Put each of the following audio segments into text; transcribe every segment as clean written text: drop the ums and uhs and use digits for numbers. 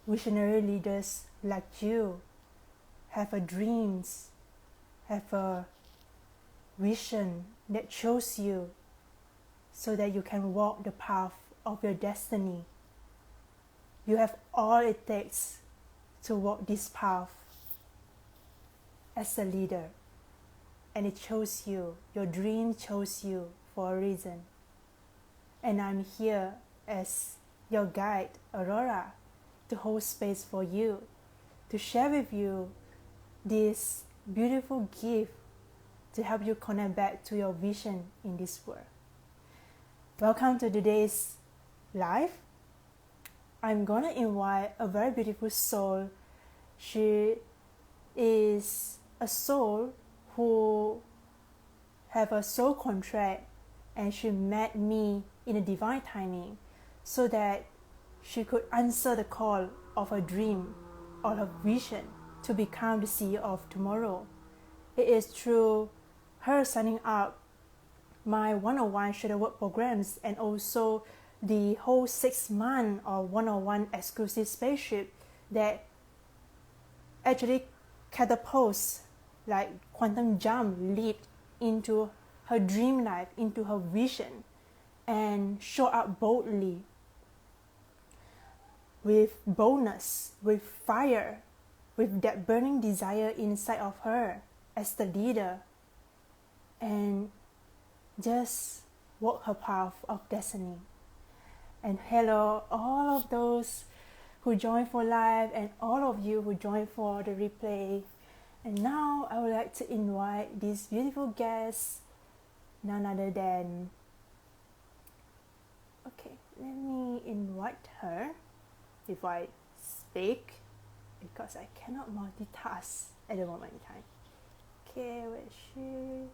visionary leaders like you have a dreams, have a vision that shows you so that you can walk the path of your destiny. You have all it takes to walk this path as a leader, and it chose you. Your dream chose you for a reason. And I'm here as your guide, Arora, to hold space for you, to share with you this beautiful gift to help you connect back to your vision in this world. Welcome to today's live. I'm gonna invite a very beautiful soul. She is a soul who have a soul contract, and she met me in a divine timing so that she could answer the call of her dream or her vision to become the CEO of tomorrow. It is through her signing up my one-on-one shadow work programs and also the whole 6 month or one-on-one exclusive spaceship that actually catapults, like quantum jump, leap into her dream life, into her vision, and show up boldly with boldness, with fire, with that burning desire inside of her as the leader, and just walk her path of destiny. And hello, all of those who joined for live and all of you who joined for the replay. And now I would like to invite this beautiful guest, none other than, okay, let me invite her before I speak, because I cannot multitask at the moment in time. Okay, where is she?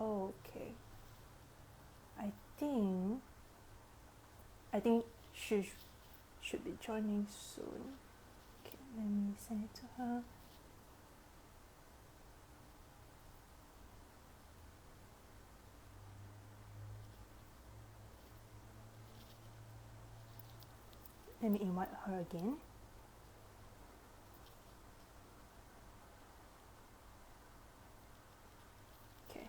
Okay, I think she should be joining soon. Okay, let me send it to her. Let me invite her again. Okay,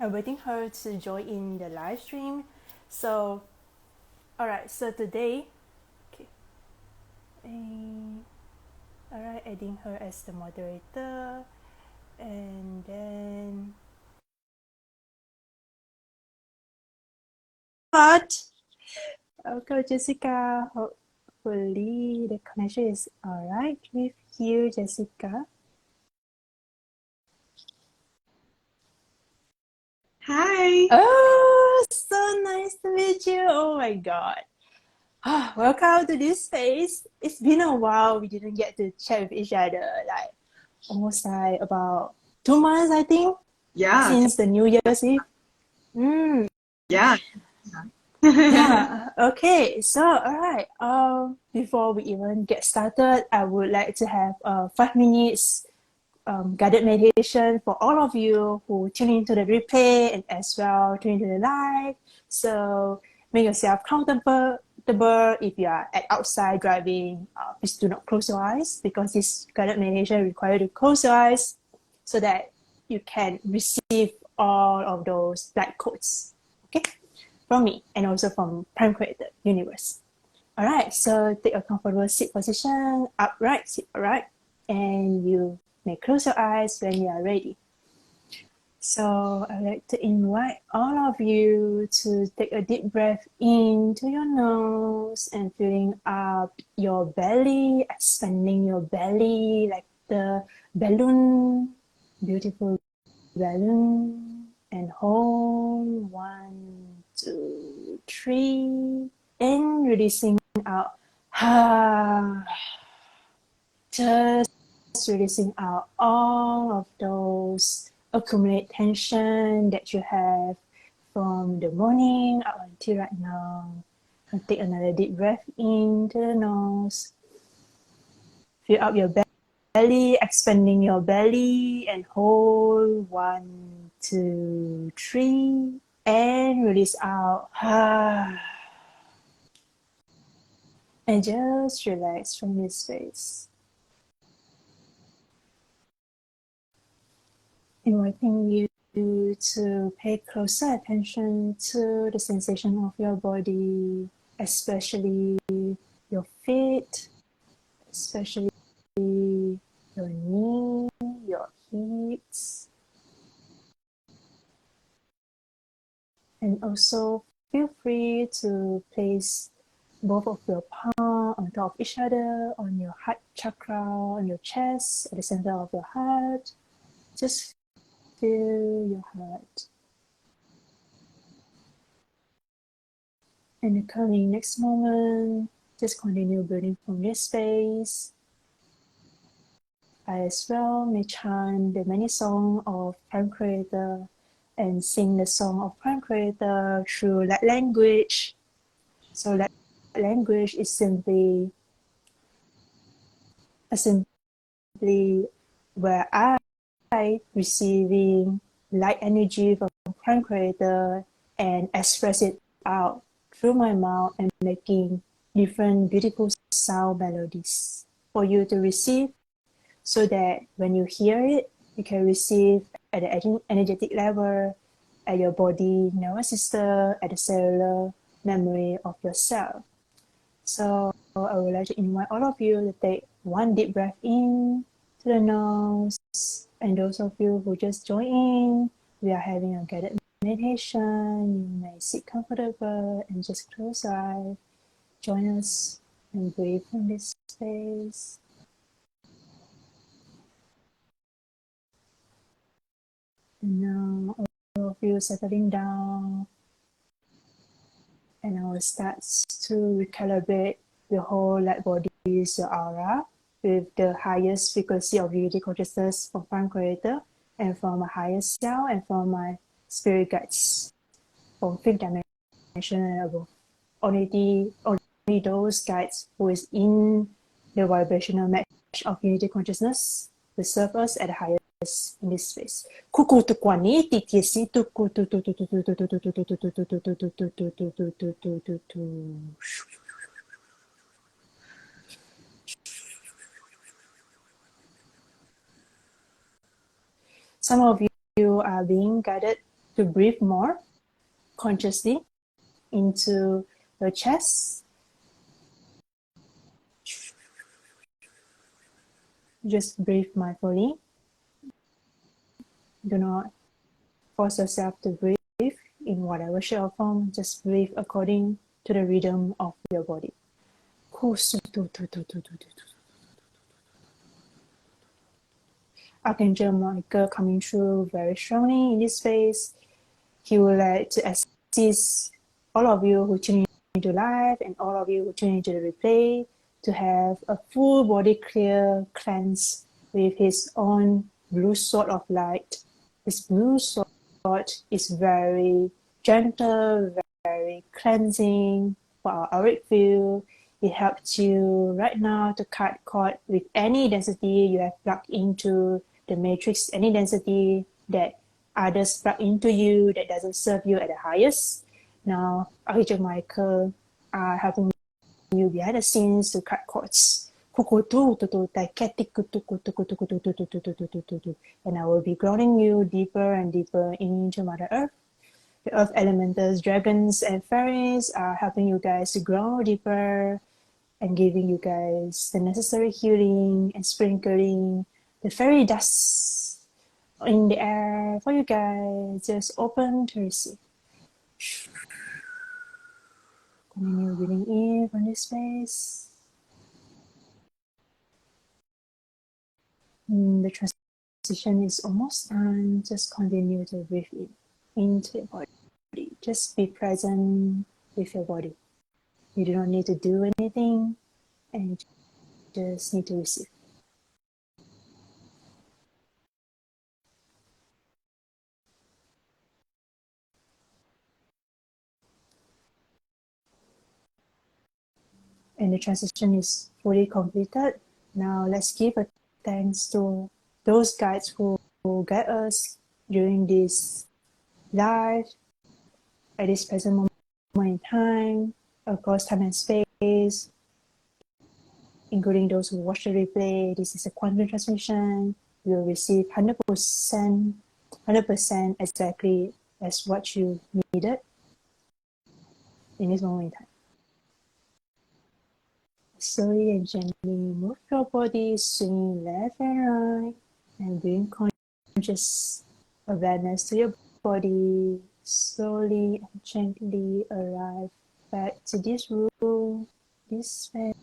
I'm waiting her to join in the live stream. So, alright, so today, okay, alright, adding her as the moderator, and then what? Okay, Jessica, hopefully the connection is alright with you, Jessica. Hi. Oh, so nice to meet you. Oh my God. Welcome to this space. It's been a while. We didn't get to chat with each other, like almost like about 2 months, I think, Yeah. since the New Year's Eve. Yeah. Yeah. Okay. So, all right. Before we even get started, I would like to have 5 minutes guided meditation for all of you who tune into the replay and as well tune into the live. So make yourself comfortable. If you are at outside driving, please do not close your eyes, because this guided meditation requires you to close your eyes so that you can receive all of those light codes, okay, from me and also from Prime Creator Universe. All right, so take a comfortable seat position, upright, sit upright, and you may close your eyes when you are ready. So I'd like to invite all of you to take a deep breath into your nose and filling up your belly, expanding your belly like the balloon, beautiful balloon, and hold 1, 2, 3, and releasing out. Just releasing out all of those accumulated tension that you have from the morning up until right now. And take another deep breath into the nose. Fill up your belly, expanding your belly, and hold. 1, 2, 3, and release out. And just relax from this space. Inviting you to pay closer attention to the sensation of your body, especially your feet, especially your knee, your hips, and also feel free to place both of your palms on top of each other, on your heart chakra, on your chest, at the center of your heart. Just feel your heart. In the coming next moment, just continue breathing from this space. I as well may chant the many songs of Prime Creator and sing the song of Prime Creator through that language. So that language is simply where I receiving light energy from Prime Creator and express it out through my mouth and making different beautiful sound melodies for you to receive, so that when you hear it, you can receive at the energetic level, at your body nervous system, at the cellular memory of yourself. So I would like to invite all of you to take one deep breath in to the nose. And those of you who just joined in, we are having a guided meditation. You may sit comfortable and just close your eyes. Join us and breathe from this space. And now all of you settling down, and I will start to recalibrate your whole light body, your aura, with the highest frequency of unity consciousness from Prime Creator and from my highest self and from my spirit guides from fifth dimension and above. Only those guides who is in the vibrational match of unity consciousness will serve us at the highest in this space. Some of you are being guided to breathe more consciously into your chest. Just breathe mindfully. Do not force yourself to breathe in whatever shape or form. Just breathe according to the rhythm of your body. Archangel Michael coming through very strongly in this space. He would like to assist all of you who tune into live and all of you who tune into the replay to have a full body clear cleanse with his own blue sword of light. This blue sword is very gentle, very cleansing for our auric field. It helps you right now to cut cord with any density you have plugged into the matrix, any density that others plug into you that doesn't serve you at the highest. Now, Archangel Michael are helping you behind the scenes to cut cords. And I will be grounding you deeper and deeper into Mother Earth. The Earth Elementals, dragons, and fairies are helping you guys to grow deeper and giving you guys the necessary healing and sprinkling the fairy dust in the air for you guys. Just open to receive. Continue breathing in from this space. The transition is almost done. Just continue to breathe in into your body. Just be present with your body. You do not need to do anything, and you just need to receive. and the transition is fully completed. Now let's give a thanks to those guides who guide us during this life at this present moment in time, across time and space, including those who watch the replay. This is a quantum transmission. You will receive 100% exactly as what you needed in this moment in time. Slowly and gently move your body, swinging left and right, and bring conscious awareness to your body. Slowly and gently arrive back to this room, this space.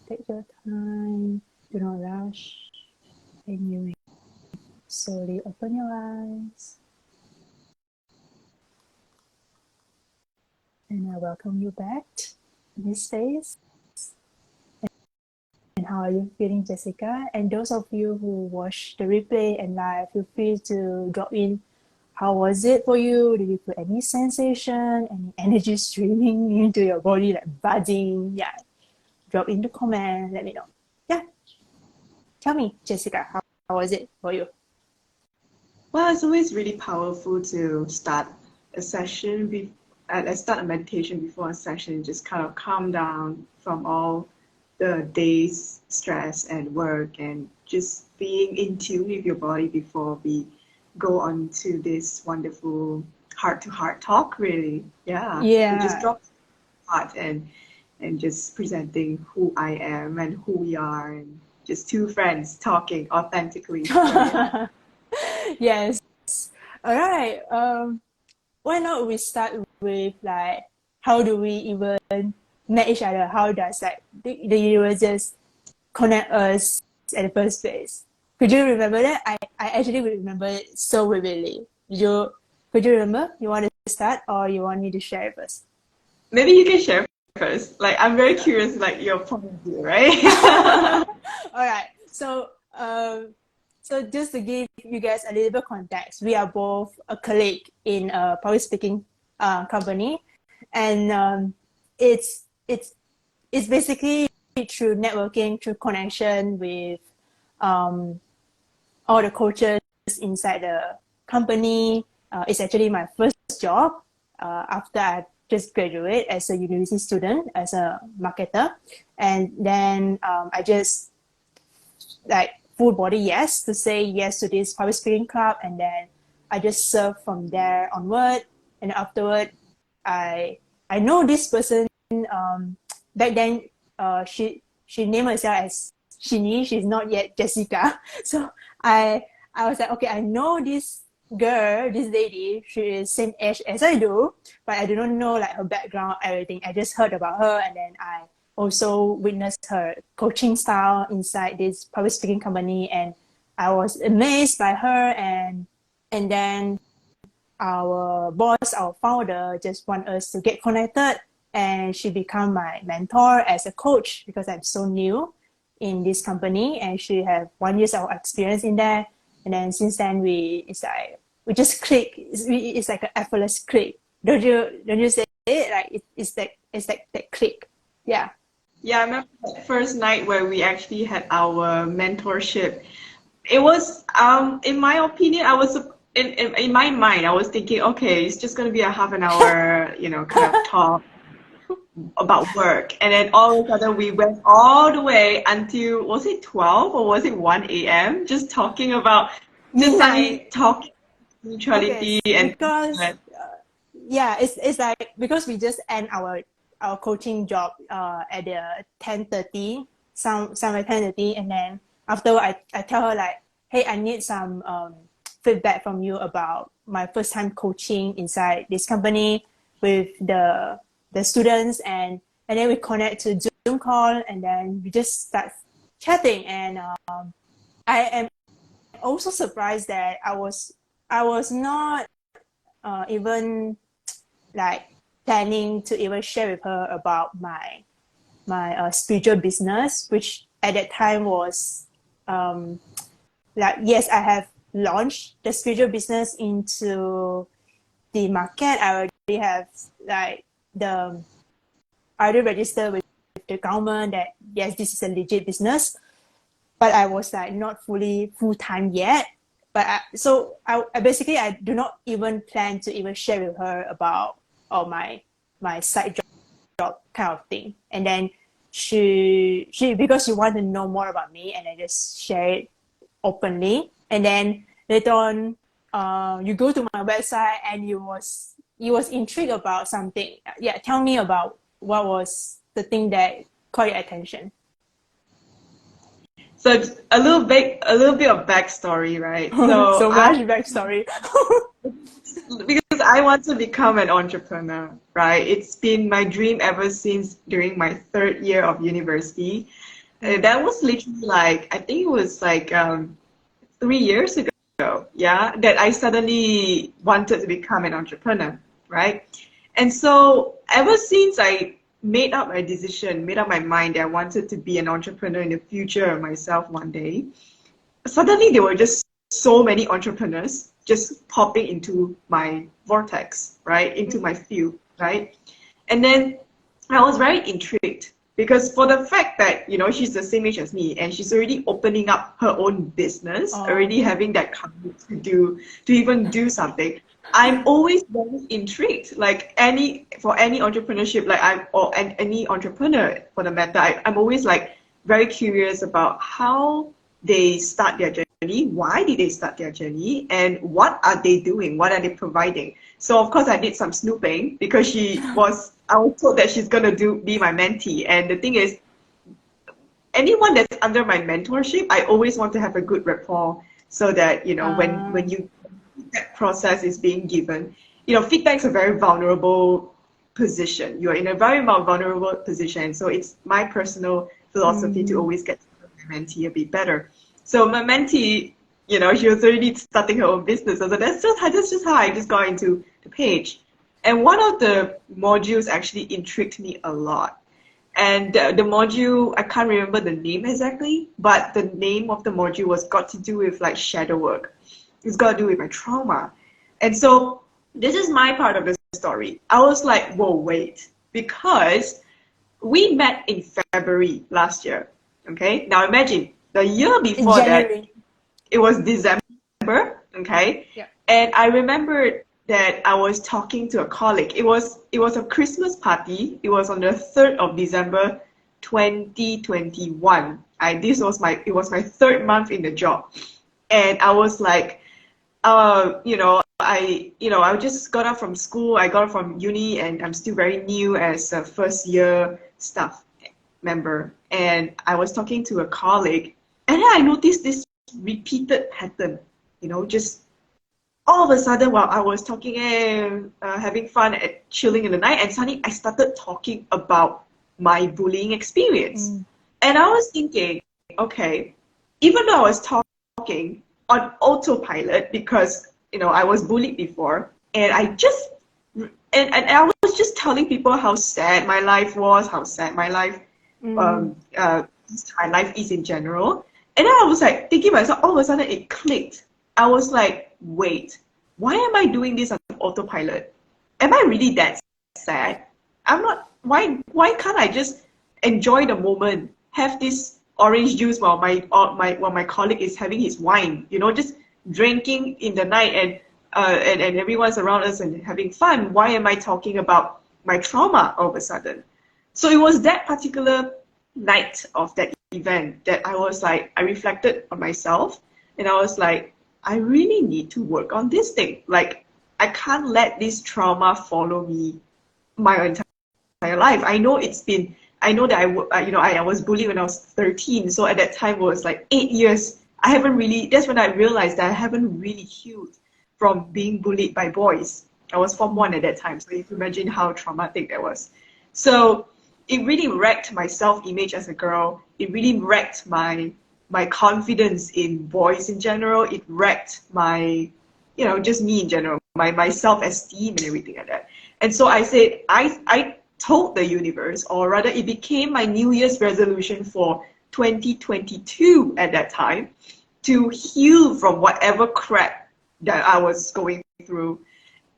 Take your time, do not rush, and you may slowly open your eyes. And I welcome you back to this space. And how are you feeling, Jessica? And those of you who watch the replay and live, feel free to drop in. How was it for you? Did you feel any sensation, any energy streaming into your body, like buzzing? Yeah, drop in the comment. Let me know. Yeah, tell me, Jessica, how was it for you? Well, it's always really powerful to start a session, start a meditation before a session, just kind of calm down from all the day's stress and work, and just being in tune with your body before we go on to this wonderful heart-to-heart talk, really. Yeah. So just drop heart and just presenting who I am and who we are, and just two friends talking authentically. So, yeah. Yes. All right. Why not we start with like, how do we even met each other? How does like the universe just connect us at the first place? Could you remember that? I actually remember it so vividly. Could you remember? You want to start, or you want me to share it first? Maybe you can share first. Like, I'm very curious, like your point of view, right? All right. So just to give you guys a little bit of context, we are both a colleague in a public speaking company, and it's basically through networking, through connection with all the coaches inside the company. It's actually my first job after I just graduated as a university student as a marketer, and then I just like full body yes to say yes to this public speaking club, and then I just serve from there onward. And afterward, I know this person. Back then, she named herself as Shini. She's not yet Jessica. So I was like, okay, I know this girl, this lady. She is same age as I do, but I do not know like her background, everything. I just heard about her, and then I also witnessed her coaching style inside this public speaking company, and I was amazed by her. And then our boss, our founder, just want us to get connected, and she became my mentor as a coach because I'm so new in this company, and she have 1 year of experience in there. And then since then we just click. It's like an effortless click. Don't you say it? Like it's like that click. Yeah. Yeah, I remember that first night where we actually had our mentorship. It was, in my opinion, I was in my mind, I was thinking, okay, it's just gonna be a half an hour, kind of talk about work. And then all of a sudden we went all the way until, was it 12 or was it 1 a.m. just talking about Midnight. talking Okay, neutrality and because yeah, it's like because we just end our coaching job at the 10:30, somewhere 10:30, and then after I tell her like, hey, I need some feedback from you about my first time coaching inside this company with the students, and then we connect to Zoom call, and then we just start chatting. And I am also surprised that I was not even like planning to even share with her about my spiritual business, which at that time was like, yes, I have launched the spiritual business into the market. I already have like I already registered with with the government that yes, this is a legit business, but I was like not fully full-time yet. But I basically I do not even plan to even share with her about my side job kind of thing. And then she because she wanted to know more about me, and I just share it openly. And then later on, you go to my website and you was intrigued about something. Yeah, tell me about what was the thing that caught your attention. So a little bit of backstory, right? So So much backstory. because I want to become an entrepreneur, right? It's been my dream ever since during my third year of university. That was literally like, I think it was like 3 years ago, yeah, that I suddenly wanted to become an entrepreneur, right? And so ever since I made up my decision, made up my mind that I wanted to be an entrepreneur in the future myself one day, suddenly there were just so many entrepreneurs just popping into my vortex, right? Into my field, right? And then I was very intrigued because for the fact that, you know, she's the same age as me and she's already opening up her own business, already having that courage to even do something. I'm always very intrigued, like any entrepreneurship, any entrepreneur for the matter, I'm always like very curious about how they start their journey, why did they start their journey, and what are they doing, what are they providing. So of course I did some snooping because I was told that she's gonna be my mentee. And the thing is, anyone that's under my mentorship, I always want to have a good rapport so that, you know, when you that process is being given, you know, feedback's a very vulnerable position. You're in a very vulnerable position. So it's my personal philosophy to always get to know my mentee a bit better. So my mentee, you know, she was already starting her own business. So that's just how I just got into the page. And one of the modules actually intrigued me a lot. And the module, I can't remember the name exactly, but the name of the module was got to do with like shadow work. It's got to do with my trauma. And so this is my part of the story. I was like, whoa, wait, because we met in February last year. Okay, now imagine the year before that, it was December. Okay, yeah. And I remembered that I was talking to a colleague. It was a Christmas party. It was on the 3rd of December, 2021. It was my third month in the job, and I was like, I just got out from school. I got out from uni, and I'm still very new as a first year staff member. And I was talking to a colleague, and then I noticed this repeated pattern. You know, just all of a sudden while I was talking and having fun and chilling in the night, and suddenly I started talking about my bullying experience. And I was thinking, okay, even though I was talking on autopilot because, you know, I was bullied before, and I was just telling people how sad my life was, how sad my life is in general. And then I was like thinking to myself, all of a sudden it clicked. I was like, wait, why am I doing this on autopilot? Am I really that sad? I'm not. Why can't I just enjoy the moment, have this orange juice while my colleague is having his wine, you know, just drinking in the night, and everyone's around us and having fun. Why am I talking about my trauma all of a sudden? So it was that particular night of that event that I was like, I reflected on myself, and I was like, I really need to work on this thing. Like, I can't let this trauma follow me my entire life. I know that I was bullied when I was 13. So at that time it was like 8 years. That's when I realized that I haven't really healed from being bullied by boys. I was Form 1 at that time. So you can imagine how traumatic that was. So it really wrecked my self-image as a girl. It really wrecked my confidence in boys in general. It wrecked my, just me in general, my self-esteem and everything like that. And so I said, I told the universe, or rather it became my New Year's resolution for 2022 at that time, to heal from whatever crap that I was going through.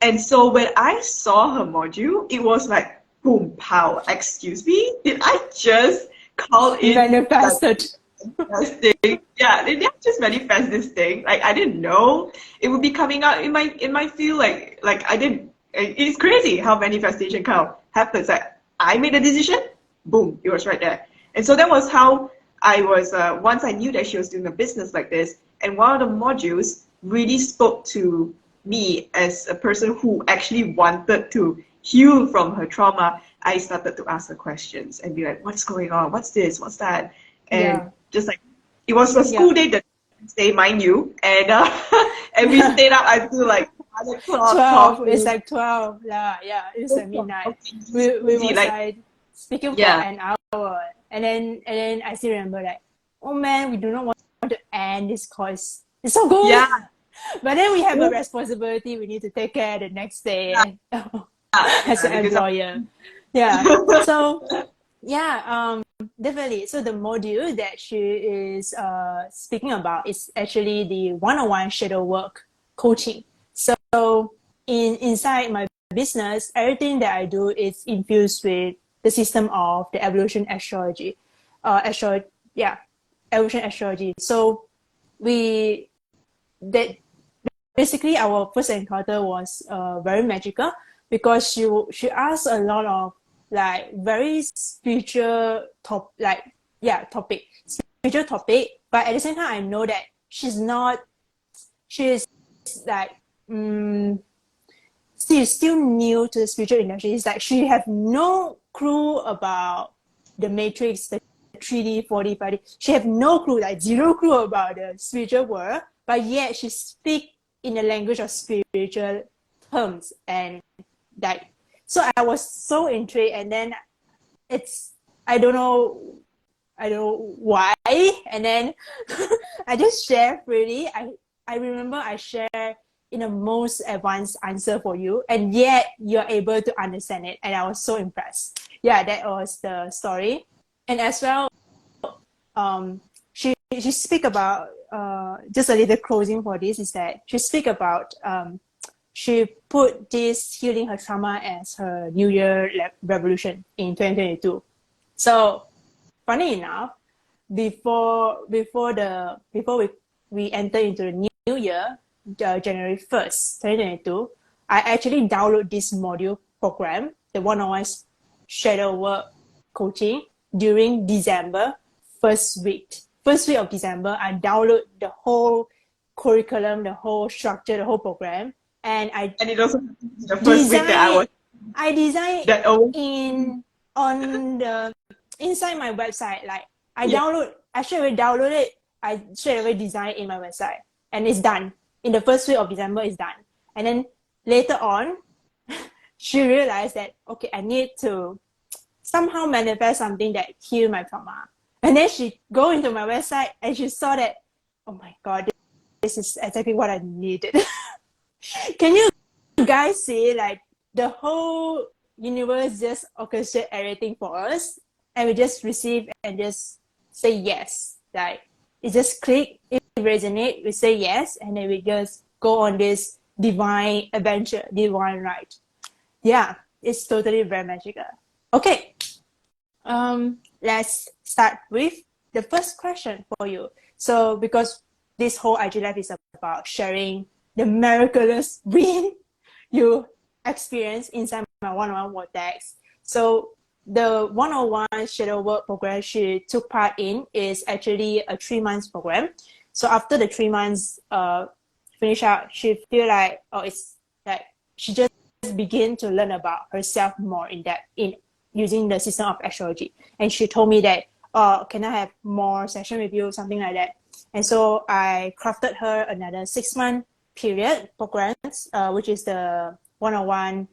And so when I saw her module, it was like, boom, pow. Excuse me? Did I just call in Manifested. manifesting? Yeah, did I just manifest this thing? Like I didn't know it would be coming out in my field. Like I didn't. It's crazy how manifestation kind of happens. Like I made a decision, boom, it was right there. And so that was how I was. Once I knew that she was doing a business like this, and one of the modules really spoke to me as a person who actually wanted to heal from her trauma. I started to ask her questions and be like, what's going on? What's this? What's that? And Yeah. just like, it was a Yeah. school day the next day, mind you. And and we stayed up until like 1 o'clock 12. It's talking. like 12. Yeah. It's at midnight. We Crazy. was Like, like speaking for yeah, an hour. And then I still remember like, oh man, we do not want to end this course. It's so good. yeah, But then we have a yeah, responsibility. We need to take care the next day and as yeah, an because of, employer. Yeah. So yeah, definitely. So the module that she is speaking about is actually the one-on-one shadow work coaching. So inside my business, everything that I do is infused with the system of the evolution astrology, yeah, evolution astrology. So we that basically our first encounter was very magical because she asked a lot of like very spiritual spiritual topic, but at the same time I know that she's like she's still new to the spiritual industry. It's like she have no clue about the matrix, the 3D, 4D, 5D. She have no clue, like zero clue about the spiritual world, but yet she speak in the language of spiritual terms. And like, so I was so intrigued. And then it's, I don't know, I don't know why. And then I just share freely. I remember I share in the most advanced answer for you, and yet you're able to understand it. And I was so impressed. Yeah, that was the story. And as well, she speak about just a little closing for this is that she speak about she put this healing her trauma as her New Year revolution in 2022. So funny enough, before we enter into the new year, January 1st, 2022, I actually download this module program, the one-on-one shadow work coaching during December first week of December. I download the whole curriculum, the whole structure, the whole program, and and it also the first week that design I design that oh in on the inside my website. Like yeah, I straight away download it. I straight away design in my website, and it's done. In the first week of December, it's done. And then later on, she realized that okay, I need to somehow manifest something that heal my trauma. And then she go into my website and she saw that, oh my god, this is exactly what I needed. Can you guys see like the whole universe just orchestrate everything for us, and we just receive and just say yes. Like it just click, it resonate, we say yes, and then we just go on this divine adventure, divine ride. Yeah, it's totally very magical. Okay, let's start with the first question for you. So because this whole IG Live is about sharing the miraculous win you experience inside my one-on-one Vortex. So the one-on-one shadow work program she took part in is actually a 3 months program. So after the 3 months finish out, she feel like it's like she just begin to learn about herself more in depth in using the system of astrology. And she told me that, can I have more session with you, something like that. And so I crafted her another 6 month period programs, which is the one-on-one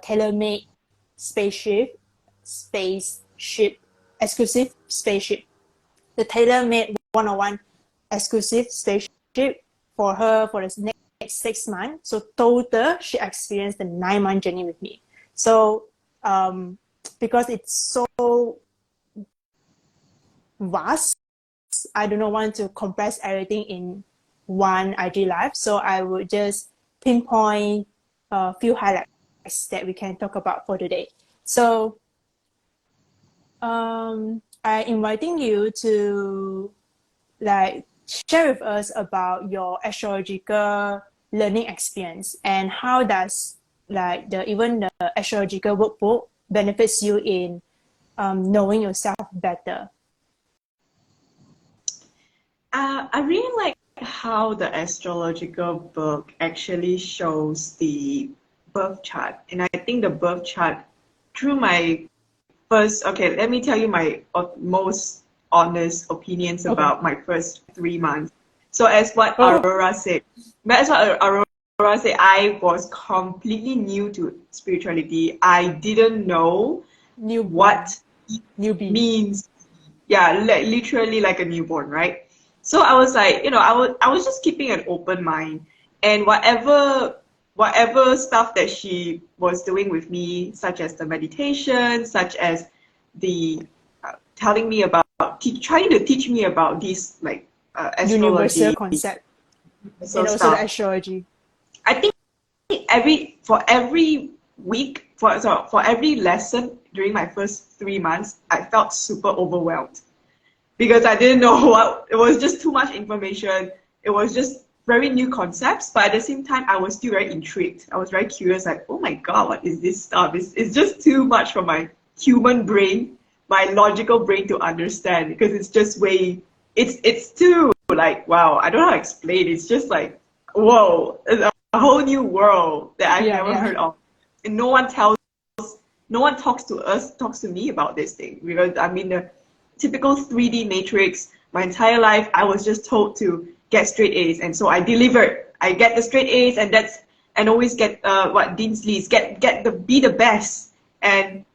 tailor-made exclusive spaceship. The tailor-made one-on-one exclusive spaceship for her for the next 6 months. So total, she experienced the 9 month journey with me. So because it's so vast, I do not want to compress everything in one IG live. So I would just pinpoint a few highlights that we can talk about for today. So I inviting you to like share with us about your astrological learning experience and how does like the astrological workbook benefits you in knowing yourself better. I really like how the astrological book actually shows the birth chart. And I think the birth chart, through my first, okay, let me tell you my most honest opinions Okay. about my first 3 months. So as what Oh, Arora said, as what Arora said, I was completely new to spirituality. I didn't know newborn, what newbie. means, yeah, literally like a newborn, right? So I was like, I was just keeping an open mind, and whatever stuff that she was doing with me, such as the meditation, such as the telling me about trying to teach me about these like Universal astrology, concept so and also the stuff. astrology. I think every week for every lesson during my first 3 months, I felt super overwhelmed because I didn't know what, it was just too much information. It was just very new concepts, but at the same time, I was still very intrigued. I was very curious, like, oh my God, what is this stuff? It's just too much for my human brain, my logical brain to understand because it's just it's too like, wow, I don't know how to explain. It's just like, whoa, it's a whole new world that I've Yeah, never yeah. heard of. And no one talks to me about this thing because I mean, the typical 3D matrix. My entire life, I was just told to get straight A's, and so I delivered. I get the straight A's, and always get what Dean's Lee's, be the best, and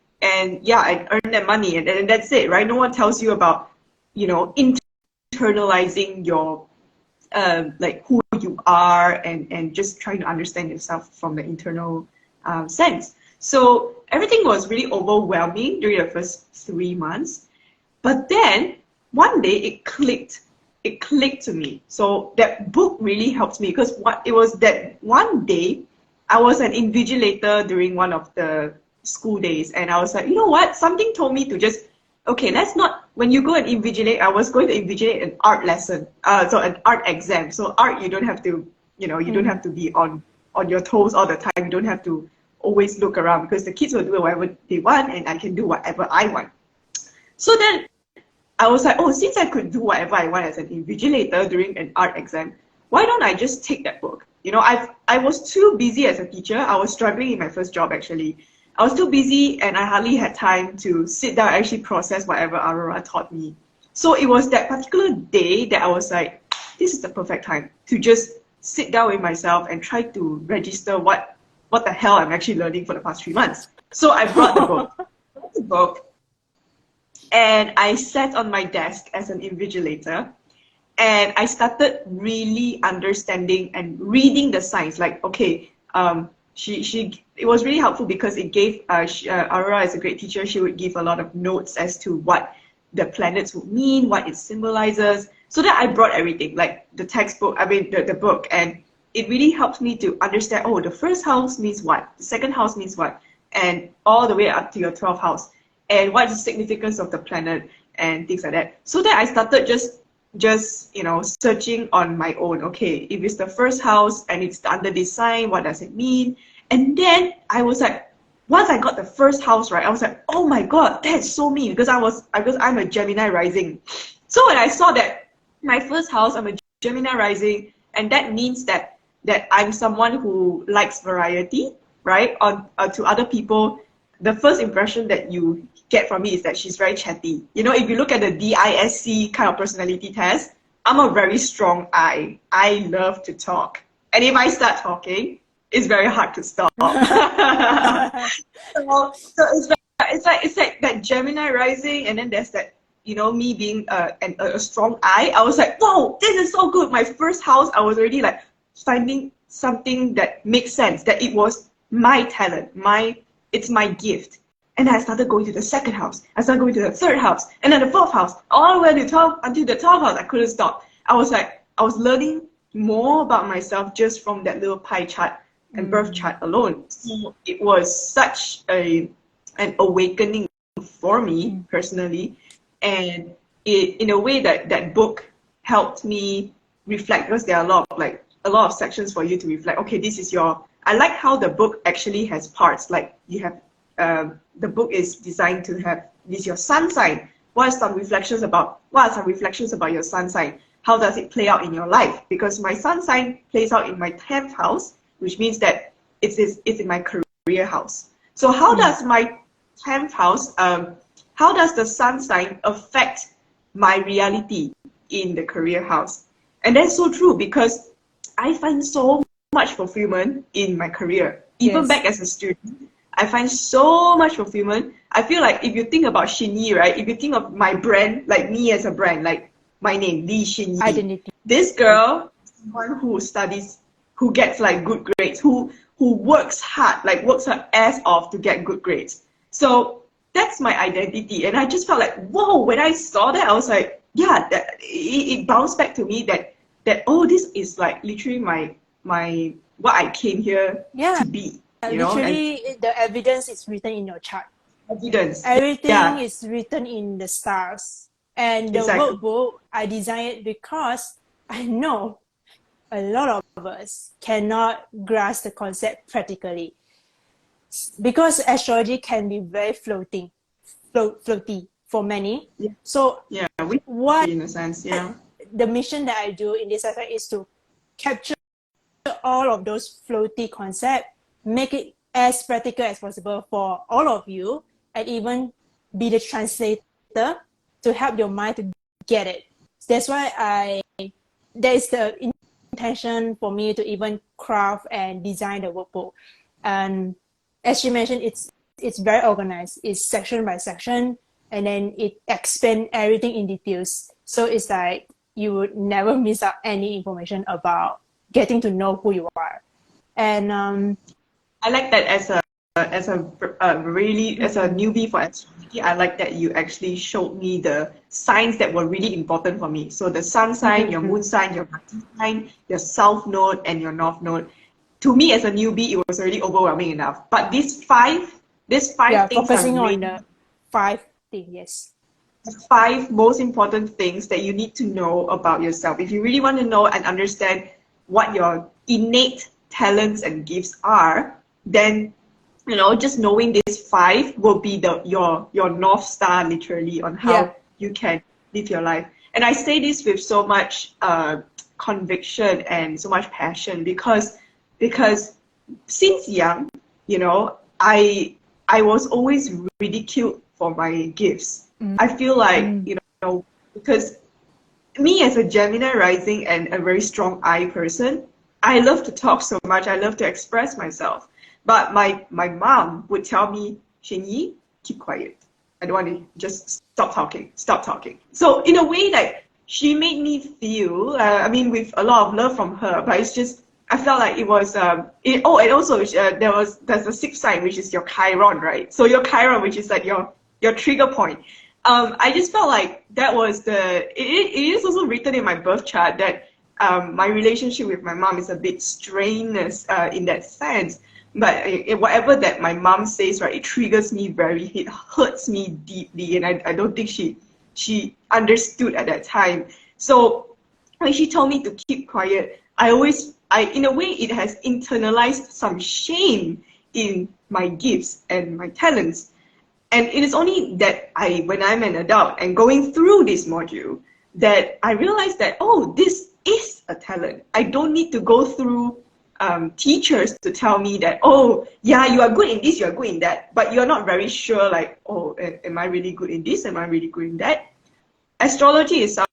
yeah, I earn that money, and that's it, right? No one tells you about, internalizing your like who you are, and just trying to understand yourself from the internal sense. So everything was really overwhelming during the first 3 months. But then one day it clicked. It clicked to me. So that book really helped me because what it was that one day I was an invigilator during one of the school days, and I was like, you know what? Something told me to just, okay, let's not, when you go and invigilate, I was going to invigilate an art lesson, so an art exam. So art, you don't have to, you don't have to be on your toes all the time. You don't have to always look around because the kids will do whatever they want, and I can do whatever I want. So then I was like, oh, since I could do whatever I want as an invigilator during an art exam, why don't I just take that book? I was too busy as a teacher. I was struggling in my first job actually. I was too busy and I hardly had time to sit down and actually process whatever Aurora taught me. So it was that particular day that I was like, this is the perfect time to just sit down with myself and try to register what the hell I'm actually learning for the past 3 months. So I brought the book. And I sat on my desk as an invigilator, and I started really understanding and reading the signs. Like, okay, it was really helpful because it gave, Arora is a great teacher. She would give a lot of notes as to what the planets would mean, what it symbolizes. So that I brought everything, like the textbook, the book, and it really helped me to understand, oh, the first house means what, the second house means what, and all the way up to your 12th house, and what is the significance of the planet and things like that. So that I started just searching on my own. Okay, if it's the first house and it's under this sign, what does it mean? And then I was like, once I got the first house right, I was like, oh my God, that's so me, because I'm a Gemini rising. So when I saw that my first house, I'm a Gemini rising, and that means that I'm someone who likes variety, right? To other people, the first impression that you get from me is that she's very chatty. If you look at the DISC kind of personality test, I'm a very strong I. I love to talk. And if I start talking, it's very hard to stop. So it's like that Gemini rising, and then there's that, me being a strong I was like, whoa, this is so good. My first house, I was already like finding something that makes sense, that it was my talent, it's my gift. And I started going to the second house. I started going to the third house, and then the fourth house, all the way to 12, until the 12th house. I couldn't stop. I was learning more about myself just from that little pie chart and birth chart alone. So it was such a an awakening for me personally. And in a way that book helped me reflect, because there are a lot of sections for you to reflect. Okay, this is your, I like how the book actually has parts. Like you have, the book is designed to have, this is your sun sign. What are some reflections about your sun sign? How does it play out in your life? Because my sun sign plays out in my 10th house, which means that it's in my career house. So how does my 10th house, how does the sun sign affect my reality in the career house? And that's so true, because I find so much fulfillment in my career. Even back as a student, I find so much fulfillment. I feel like if you think about Xinyi, right? If you think of my brand, like me as a brand, like my name, Li Xinyi. Identity. This girl is one who studies, who gets like good grades, who works hard, like works her ass off to get good grades. So that's my identity. And I just felt like, whoa, when I saw that, I was like, yeah, it bounced back to me that oh, this is like literally my what I came here to be. You know? Literally, the evidence is written in your chart. Evidence. Everything is written in the stars. And the Exactly. workbook, I designed it because I know a lot of us cannot grasp the concept practically. Because astrology can be very floaty for many. Yeah. So what in a sense, the mission that I do in this aspect is to capture all of those floaty concepts, make it as practical as possible for all of you, and even be the translator to help your mind to get it. That's why that is the intention for me to even craft and design the workbook. And as you mentioned, it's very organized. It's section by section, and then it explains everything in details. So it's like you would never miss out any information about getting to know who you are. And I like that as a newbie for astrology. I like that you actually showed me the signs that were really important for me. So the sun sign, your moon sign, your rising sign, your south node, and your north node. To me as a newbie, it was already overwhelming enough. But these five things focusing are really, on the 5 things, yes. The 5 most important things that you need to know about yourself. If you really want to know and understand what your innate talents and gifts are, then just knowing these 5 will be your North Star, literally, on how you can live your life. And I say this with so much conviction and so much passion because since young, I was always ridiculed for my gifts. I feel like, because me as a Gemini rising and a very strong I person, I love to talk so much. I love to express myself. But my mom would tell me, Xinyi, keep quiet. I don't want to, just stop talking. So in a way, like, she made me feel, with a lot of love from her, but it's just, I felt like it was, and also there's a 6th sign, which is your Chiron, right? So your Chiron, which is like your trigger point. I just felt like that was it is also written in my birth chart that my relationship with my mom is a bit strenuous in that sense. But whatever that my mom says, right, it triggers me it hurts me deeply, and I don't think she understood at that time. So when she told me to keep quiet, in a way, it has internalized some shame in my gifts and my talents. And it is only that when I'm an adult and going through this module, that I realized that, oh, this is a talent. I don't need to go through teachers to tell me that, oh, yeah, you are good in this, you are good in that, but you're not very sure, like, oh, am I really good in this? Am I really good in that? Astrology itself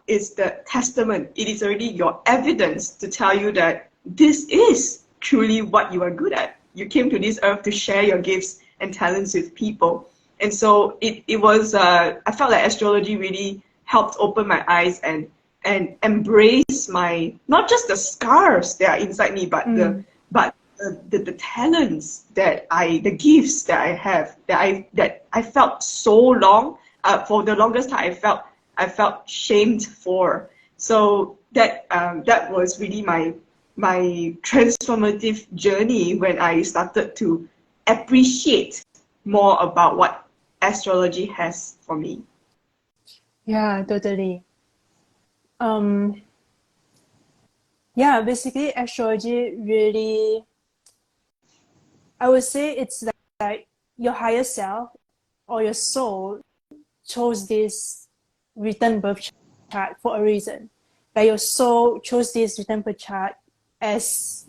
is the testament. It is already your evidence to tell you that this is truly what you are good at. You came to this earth to share your gifts and talents with people. And so it was, I felt like astrology really helped open my eyes and embrace not just the scars that are inside me, but the talents the gifts that I have, that I felt so long, for the longest time I felt shamed for. So that was really my transformative journey when I started to appreciate more about what astrology has for me. Yeah, totally. Um, yeah, basically astrology really, I would say it's like your higher self or your soul chose this written birth chart for a reason. Like your soul chose this written birth chart as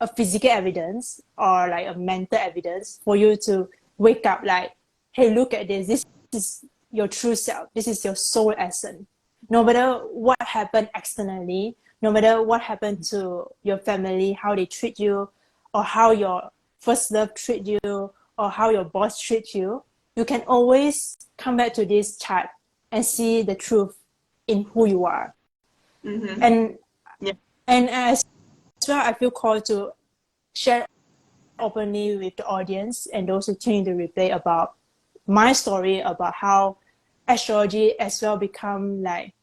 a physical evidence or like a mental evidence for you to wake up like, hey, look at this. This is your true self. This is your soul essence. No matter what happened externally, no matter what happened to your family, how they treat you, or how your first love treat you, or how your boss treats you, you can always come back to this chart and see the truth in who you are. Mm-hmm. And Yeah. and as well, I feel called to share openly with the audience and those who tune in the replay about my story about how astrology as well become like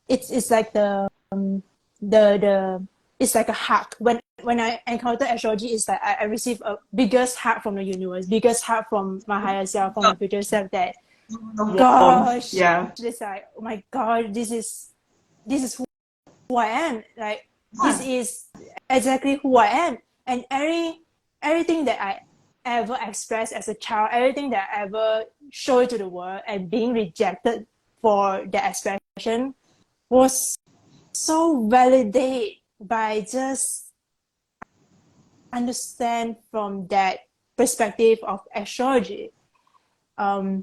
it's like the it's like a hug. When I encounter astrology, it's like I receive a biggest hug from the universe, biggest hug from my higher self, from my future self. That gosh, Yeah. it's like, oh my god, this is who I am. Like this is exactly who I am, and everything that I ever expressed as a child, everything that I ever showed to the world, and being rejected for the expression was so validated by just understand from that perspective of astrology. I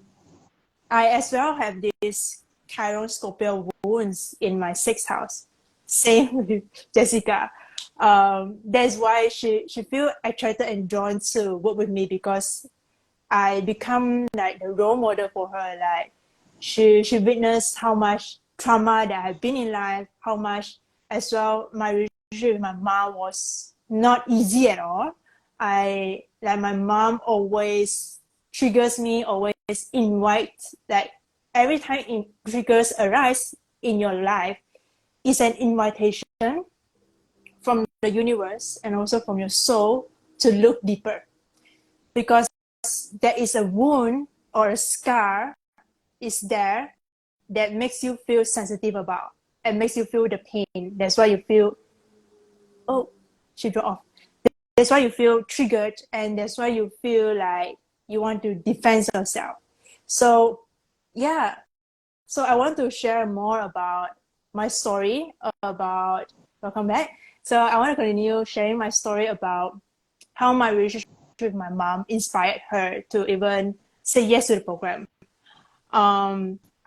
as well have this Chiron Scorpio wounds in my sixth house. Same with Jessica. That's why she feel attracted and drawn to work with me because I become like the role model for her. Like she witnessed how much trauma that I've been in life, how much as well my relationship with my mom was not easy at all. I like my mom always triggers me, always invite like every time triggers arise in your life is an invitation from the universe and also from your soul to look deeper because there is a wound or a scar is there that makes you feel sensitive about and makes you feel the pain. That's why you feel, oh, she dropped off. That's why you feel triggered and that's why you feel like you want to defend yourself. So yeah, so I want to share more about my story about, welcome back. So I want to continue sharing my story about how my relationship with my mom inspired her to even say yes to the program.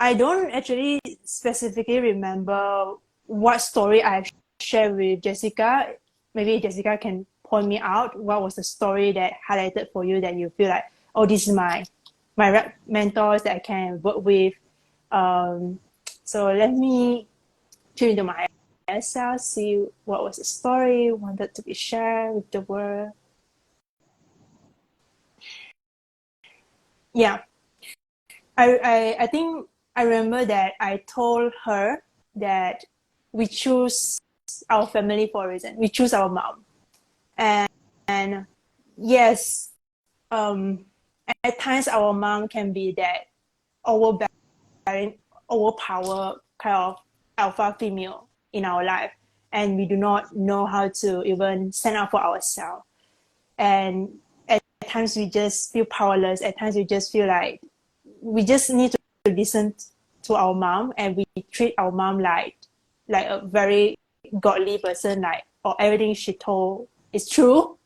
I don't actually specifically remember what story I've shared with Jessica. Maybe Jessica can point me out what was the story that highlighted for you that you feel like, oh, this is my mentors that I can work with. So let me tune into my self, see what was the story wanted to be shared with the world. Yeah, I think I remember that I told her that we choose our family for a reason. We choose our mom, and yes, at times our mom can be that overbearing, overpower kind of alpha female in our life, and we do not know how to even stand up for ourselves. And at times we just feel powerless. At times we just feel like we just need to listen to our mom and we treat our mom like a very godly person, like or everything she told is true.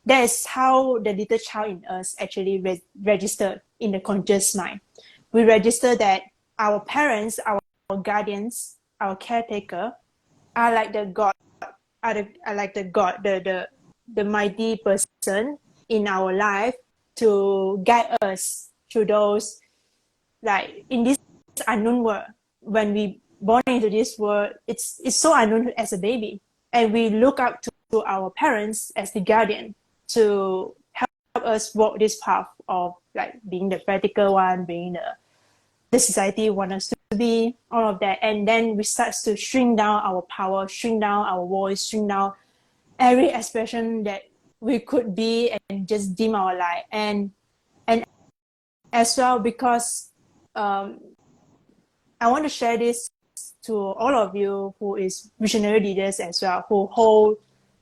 That is how the little child in us actually registered in the conscious mind. We register that our parents, our guardians, our caretaker are like the god, are like the god, the mighty person in our life to guide us through those, like in this unknown world. When we born into this world, it's so unknown as a baby, and we look up to our parents as the guardian to help us walk this path of like being the practical one, being the society want us to be, all of that. And then we start to shrink down our power, shrink down our voice, shrink down every expression that we could be and just dim our light. And as well, because I want to share this to all of you who is visionary leaders as well, who hold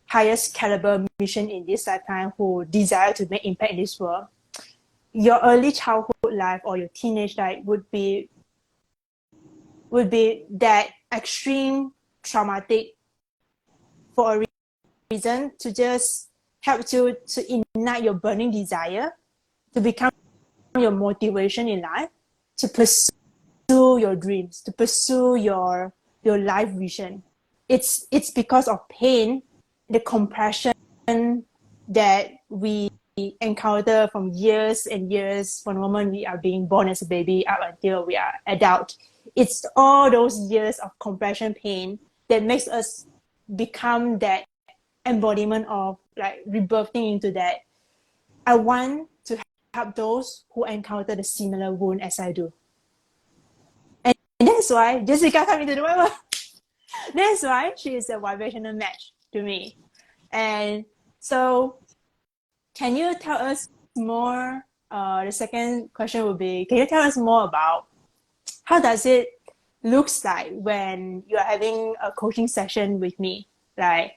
highest caliber mission in this lifetime, who desire to make impact in this world. Your early childhood life or your teenage life would be that extreme traumatic for a reason, to just help you to ignite your burning desire, to become your motivation in life, to pursue your dreams, to pursue your life vision. It's because of pain, the compression that we encounter from years and years, from the moment we are being born as a baby up until we are adult. It's all those years of compression pain that makes us become that embodiment of like rebirthing into that. I want to help those who encounter the similar wound as I do. And that's why Jessica came into the world. That's why she is a vibrational match to me. And so, can you tell us more? The second question would be, can you tell us more about how does it looks like when you are having a coaching session with me? Like,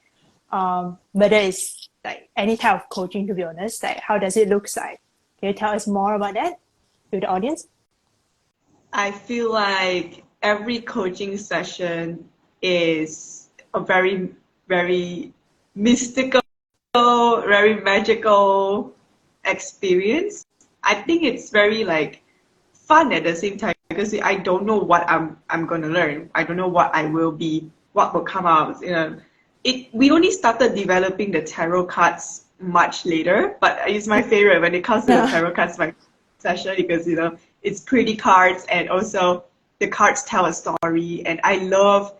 whether it's like any type of coaching, to be honest, like how does it look like? Can you tell us more about that to the audience? I feel like every coaching session is a very, very mystical, very magical experience. I think it's very like fun at the same time because I don't know what I'm gonna learn. I don't know what I will be, what will come out. You know, we only started developing the tarot cards much later, but it's my favorite when it comes to the tarot cards my session because it's pretty cards and also the cards tell a story and I love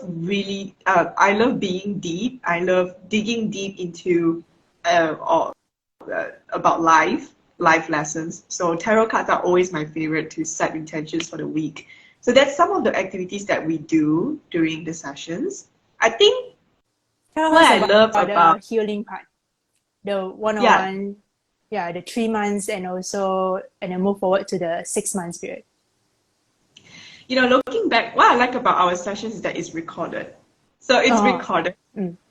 really I love being deep. I love digging deep into about life lessons. So tarot cards are always my favorite to set intentions for the week. So that's some of the activities that we do during the sessions. I think Tell what us I love about about the healing part, the yeah, one-on-one, yeah, the 3 months, and then move forward to the 6 months period. looking back, what I like about our sessions is that it's recorded. So it's recorded,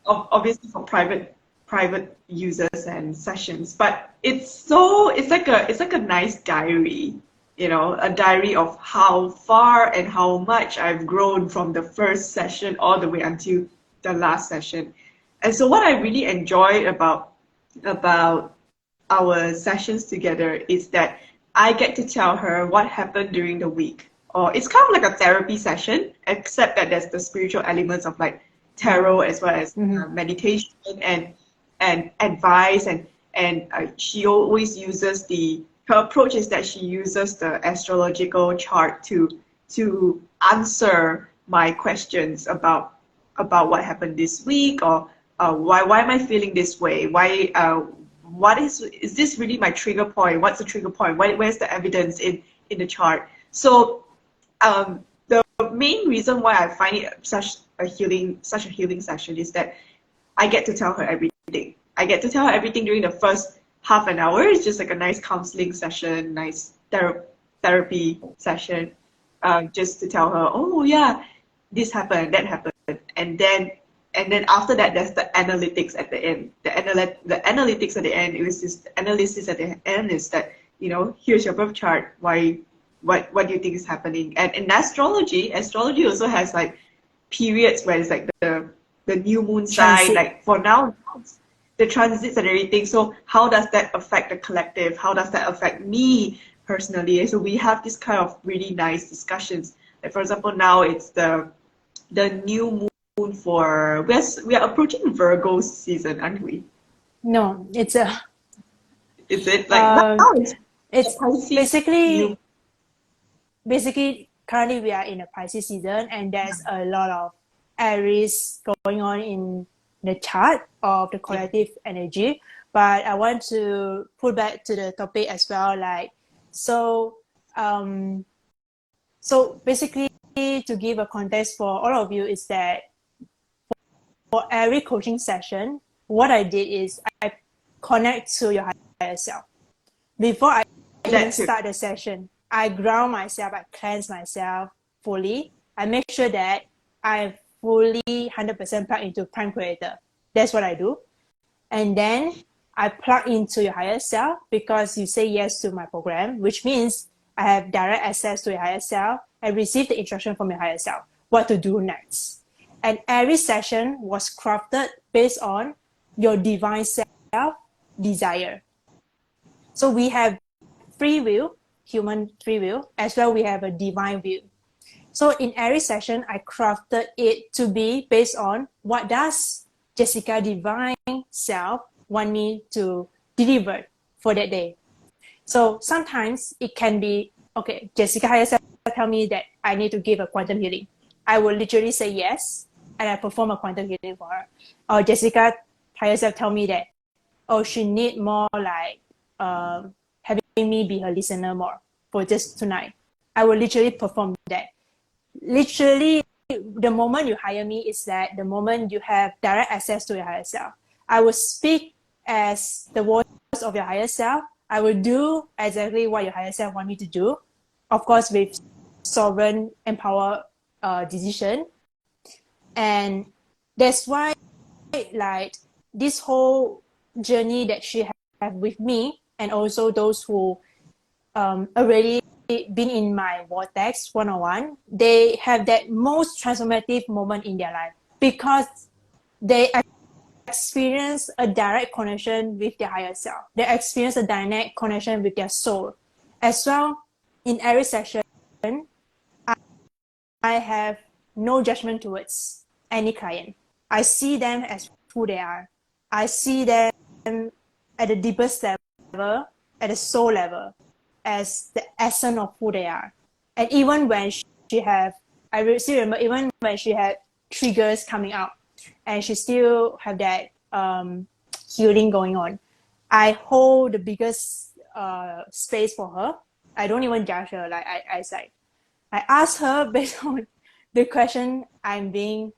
obviously for private users and sessions, but it's like a nice diary, a diary of how far and how much I've grown from the first session all the way until the last session. And so what I really enjoy about our sessions together is that I get to tell her what happened during the week. Or it's kind of like a therapy session, except that there's the spiritual elements of like tarot as well as meditation and advice and she always uses her approach is that she uses the astrological chart to answer my questions about what happened this week or why am I feeling this way? Why what is this really my trigger point? What's the trigger point? Where's the evidence in the chart? So the main reason why I find it such a healing session is that I get to tell her everything. I get to tell her everything during the first half an hour. It's just like a nice counseling session, nice therapy session, just to tell her, oh yeah, this happened, that happened, and then after that, there's the analytics at the end. The analytics at the end, it was this analysis at the end is that, here's your birth chart. What do you think is happening? And in astrology also has like periods where it's like the new moon sign, like for now, the transits and everything. So how does that affect the collective? How does that affect me personally? And so we have this kind of really nice discussions. Like for example, now it's the new moon for we are approaching Virgo season, aren't we? No, it's a. Is it like now it's new. basically currently we are in a Pisces season and there's a lot of Aries going on in the chart of the collective energy. But I want to pull back to the topic as well. Like so basically to give a context for all of you is that for every coaching session, what I did is I connect to your higher self. Before I even That too. start the session, I ground myself, I cleanse myself fully. I make sure that I'm fully 100% plugged into Prime Creator. That's what I do. And then I plug into your higher self because you say yes to my program, which means I have direct access to your higher self and receive the instruction from your higher self, what to do next. And every session was crafted based on your divine self desire. So we have free will, human free will, as well we have a divine will. So in every session, I crafted it to be based on what does Jessica divine self want me to deliver for that day. So sometimes it can be, okay, Jessica higher self tell me that I need to give a quantum healing. I will literally say yes, and I perform a quantum healing for her. Or Jessica higher self tell me that, oh, she need more like having me be her listener more for just tonight. I will literally perform that. Literally, the moment you hire me is that the moment you have direct access to your higher self. I will speak as the voice of your higher self. I will do exactly what your higher self want me to do. Of course, with sovereign empower decision. And that's why like this whole journey that she have with me, and also those who already been in my Vortex 101, they have that most transformative moment in their life because they experience a direct connection with their higher self. They experience a direct connection with their soul. As well, in every session, I have no judgment towards any client. I see them as who they are. I see them at the deepest level, at the soul level, as the essence of who they are. And even when she have, I still remember, even when she had triggers coming out, and she still have that healing going on, I hold the biggest space for her. I don't even judge her. Like I ask her based on the question I'm being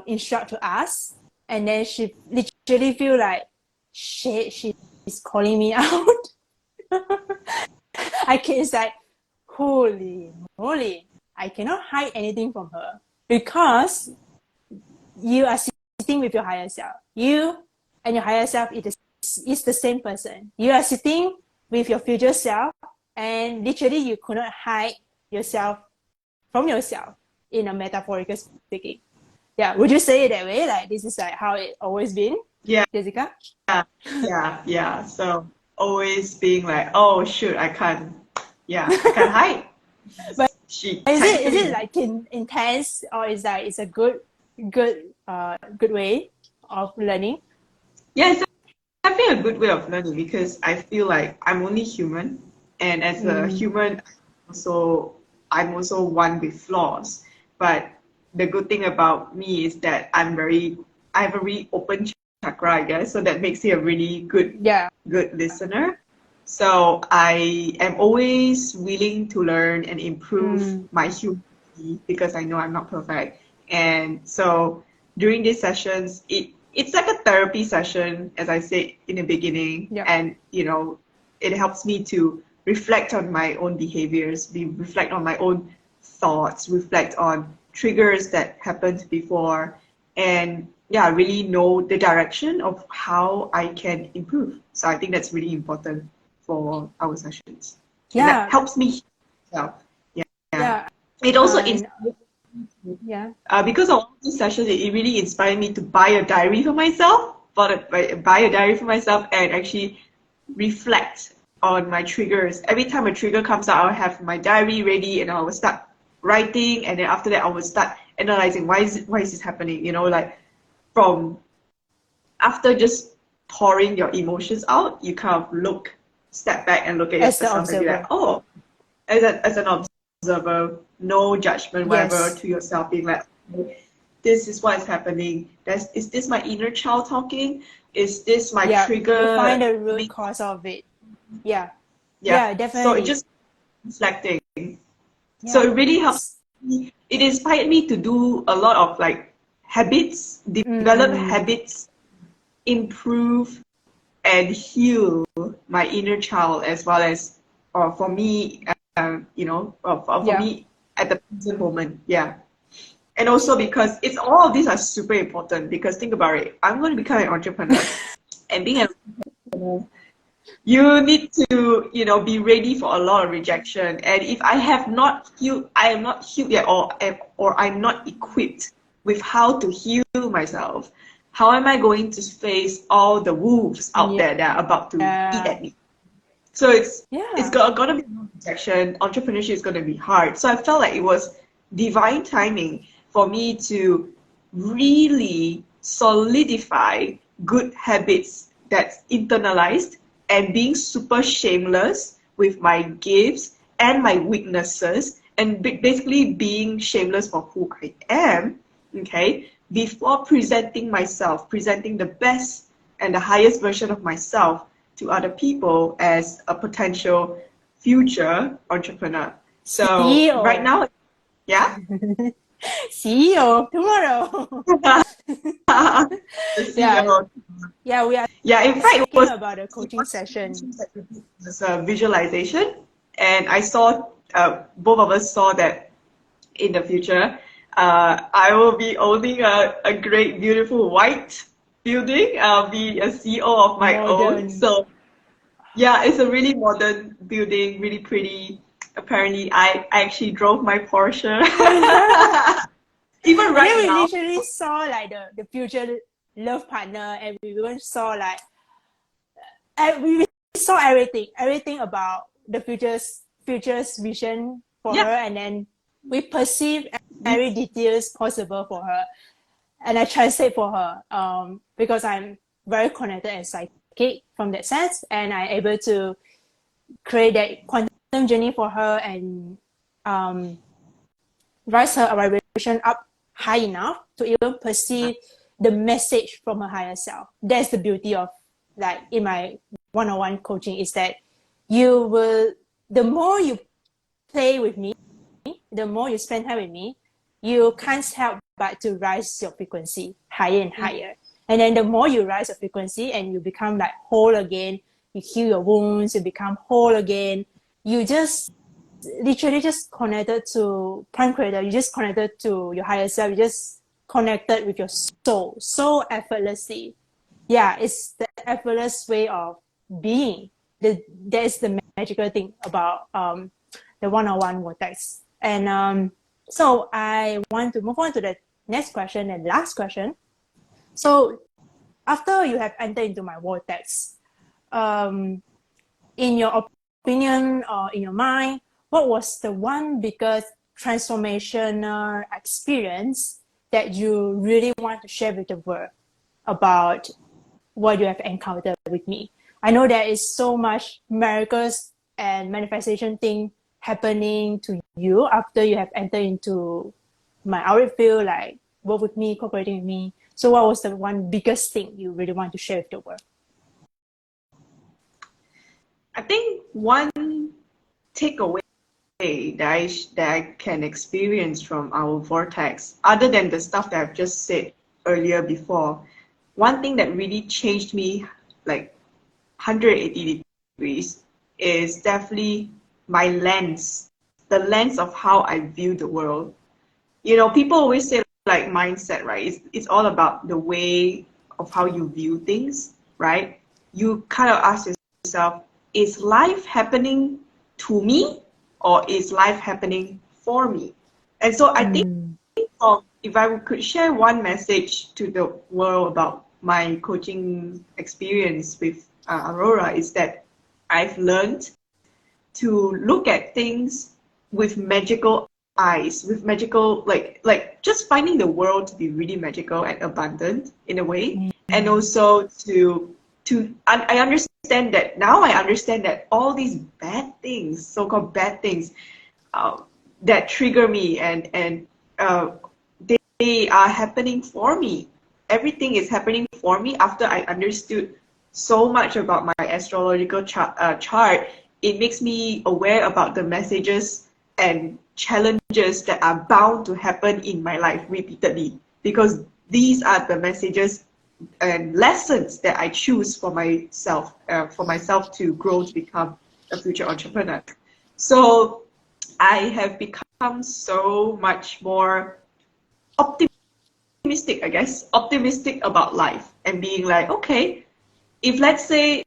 instructed to ask, and then she literally feel like shit, she's calling me out. I can, it's like, holy moly, I cannot hide anything from her because you are sitting with your higher self. You and your higher self is the same person. You are sitting with your future self, and literally you could not hide yourself from yourself in a metaphorical speaking. Yeah, would you say it that way? Like this is like how it always been, Yeah, Jessica? yeah. So always being like, oh shoot, I can't hide. But She is technically, it like intense, or is that it's a good way of learning? yeah, it's definitely a good way of learning because I feel like I'm only human, and as a human, also I'm also one with flaws. But the good thing about me is that I have a really open chakra, I guess, so that makes me a really Yeah. good listener. So I am always willing to learn and improve my humanity because I know I'm not perfect. And so during these sessions, it's like a therapy session, as I said in the beginning, Yeah. and it helps me to reflect on my own behaviors, reflect on my own thoughts, reflect on triggers that happened before, and yeah, really know the direction of how I can improve. So I think that's really important for our sessions, and that Yeah. helps me. So yeah, Yeah. it also And yeah. because of all these sessions, it really inspired me to buy a diary for myself, buy a diary for myself, and actually reflect on my triggers. Every time a trigger comes out, I'll have my diary ready, and I will start writing, and then after that, I will start analyzing why is this happening. Like from after just pouring your emotions out, you kind of step back and look at As the yourself and be like, observer. oh, as an observer, no judgment, whatever, Yes. to yourself, being like, okay, this is what is happening. Is this my inner child talking? Is this my Yeah. To trigger find the root coming? cause of it. Yeah. Yeah. Yeah, So it definitely. just reflecting. So Yeah. it really helps me. It inspired me to do a lot of like habits, develop Mm, habits improve and heal my inner child, as well as for me, for me at the present moment. Yeah. And also because it's all of these are super important, because think about it, I'm going to become an entrepreneur, and being an entrepreneur, you need to, be ready for a lot of rejection. And if I have not healed, I am not healed yet, or I'm not equipped with how to heal myself, how am I going to face all the wolves out there that are about to eat at me? So it's gonna be rejection. Entrepreneurship is gonna be hard. So I felt like it was divine timing for me to really solidify good habits that's internalized, and being super shameless with my gifts and my weaknesses, and basically being shameless for who I am, okay, before presenting myself, presenting the best and the highest version of myself to other people as a potential future entrepreneur. So CEO. Right now, yeah? CEO tomorrow. The CEO. Yeah, we are in fact, it speaking was about a coaching session. It was a visualization, and I saw, both of us saw that in the future, I will be owning a great, beautiful white building. I'll be a CEO of my own. So yeah, it's a really modern building, really pretty. Apparently, I actually drove my Porsche. Even right we now. literally saw like the future love partner, and we even saw like we saw everything about the future's vision for her, and then we perceived every details possible for her, and I translate for her because I'm very connected and psychic from that sense, and I'm able to create that quantum journey for her, and rise her vibration up high enough to even perceive the message from her higher self. That's the beauty of, like, in my one-on-one coaching, is that the more you play with me, the more you spend time with me, you can't help but to rise your frequency higher and higher. And then the more you rise your frequency and you become like whole again, you heal your wounds, you become whole again, you just literally just connected to Prime Creator, you just connected to your higher self, you just connected with your soul so effortlessly. Yeah, it's the effortless way of being. That is the magical thing about the one-on-one Vortex. And so I want to move on to the next question and last question. So after you have entered into my Vortex, in your opinion or in your mind, what was the one biggest transformational experience that you really want to share with the world about what you have encountered with me? I know there is so much miracles and manifestation thing happening to you after you have entered into my auric field, like work with me, cooperating with me. So what was the one biggest thing you really want to share with the world? I think one takeaway that I can experience from our Vortex, other than the stuff that I've just said earlier before, one thing that really changed me like 180 degrees is definitely my lens, the lens of how I view the world. People always say like mindset, right? It's all about the way of how you view things, right? You kind of ask yourself, is life happening to me, or is life happening for me? And so I think if I could share one message to the world about my coaching experience with Arora, is that I've learned to look at things with magical eyes, with magical, like just finding the world to be really magical and abundant in a way. And also I understand that now. I understand that all these bad things, so-called bad things, that trigger me, and they are happening for me. Everything is happening for me after I understood so much about my astrological chart. It makes me aware about the messages and challenges that are bound to happen in my life repeatedly, because these are the messages and lessons that I choose for myself to grow to become a future entrepreneur. So I have become so much more optimistic, I guess, optimistic about life and being like, okay, if let's say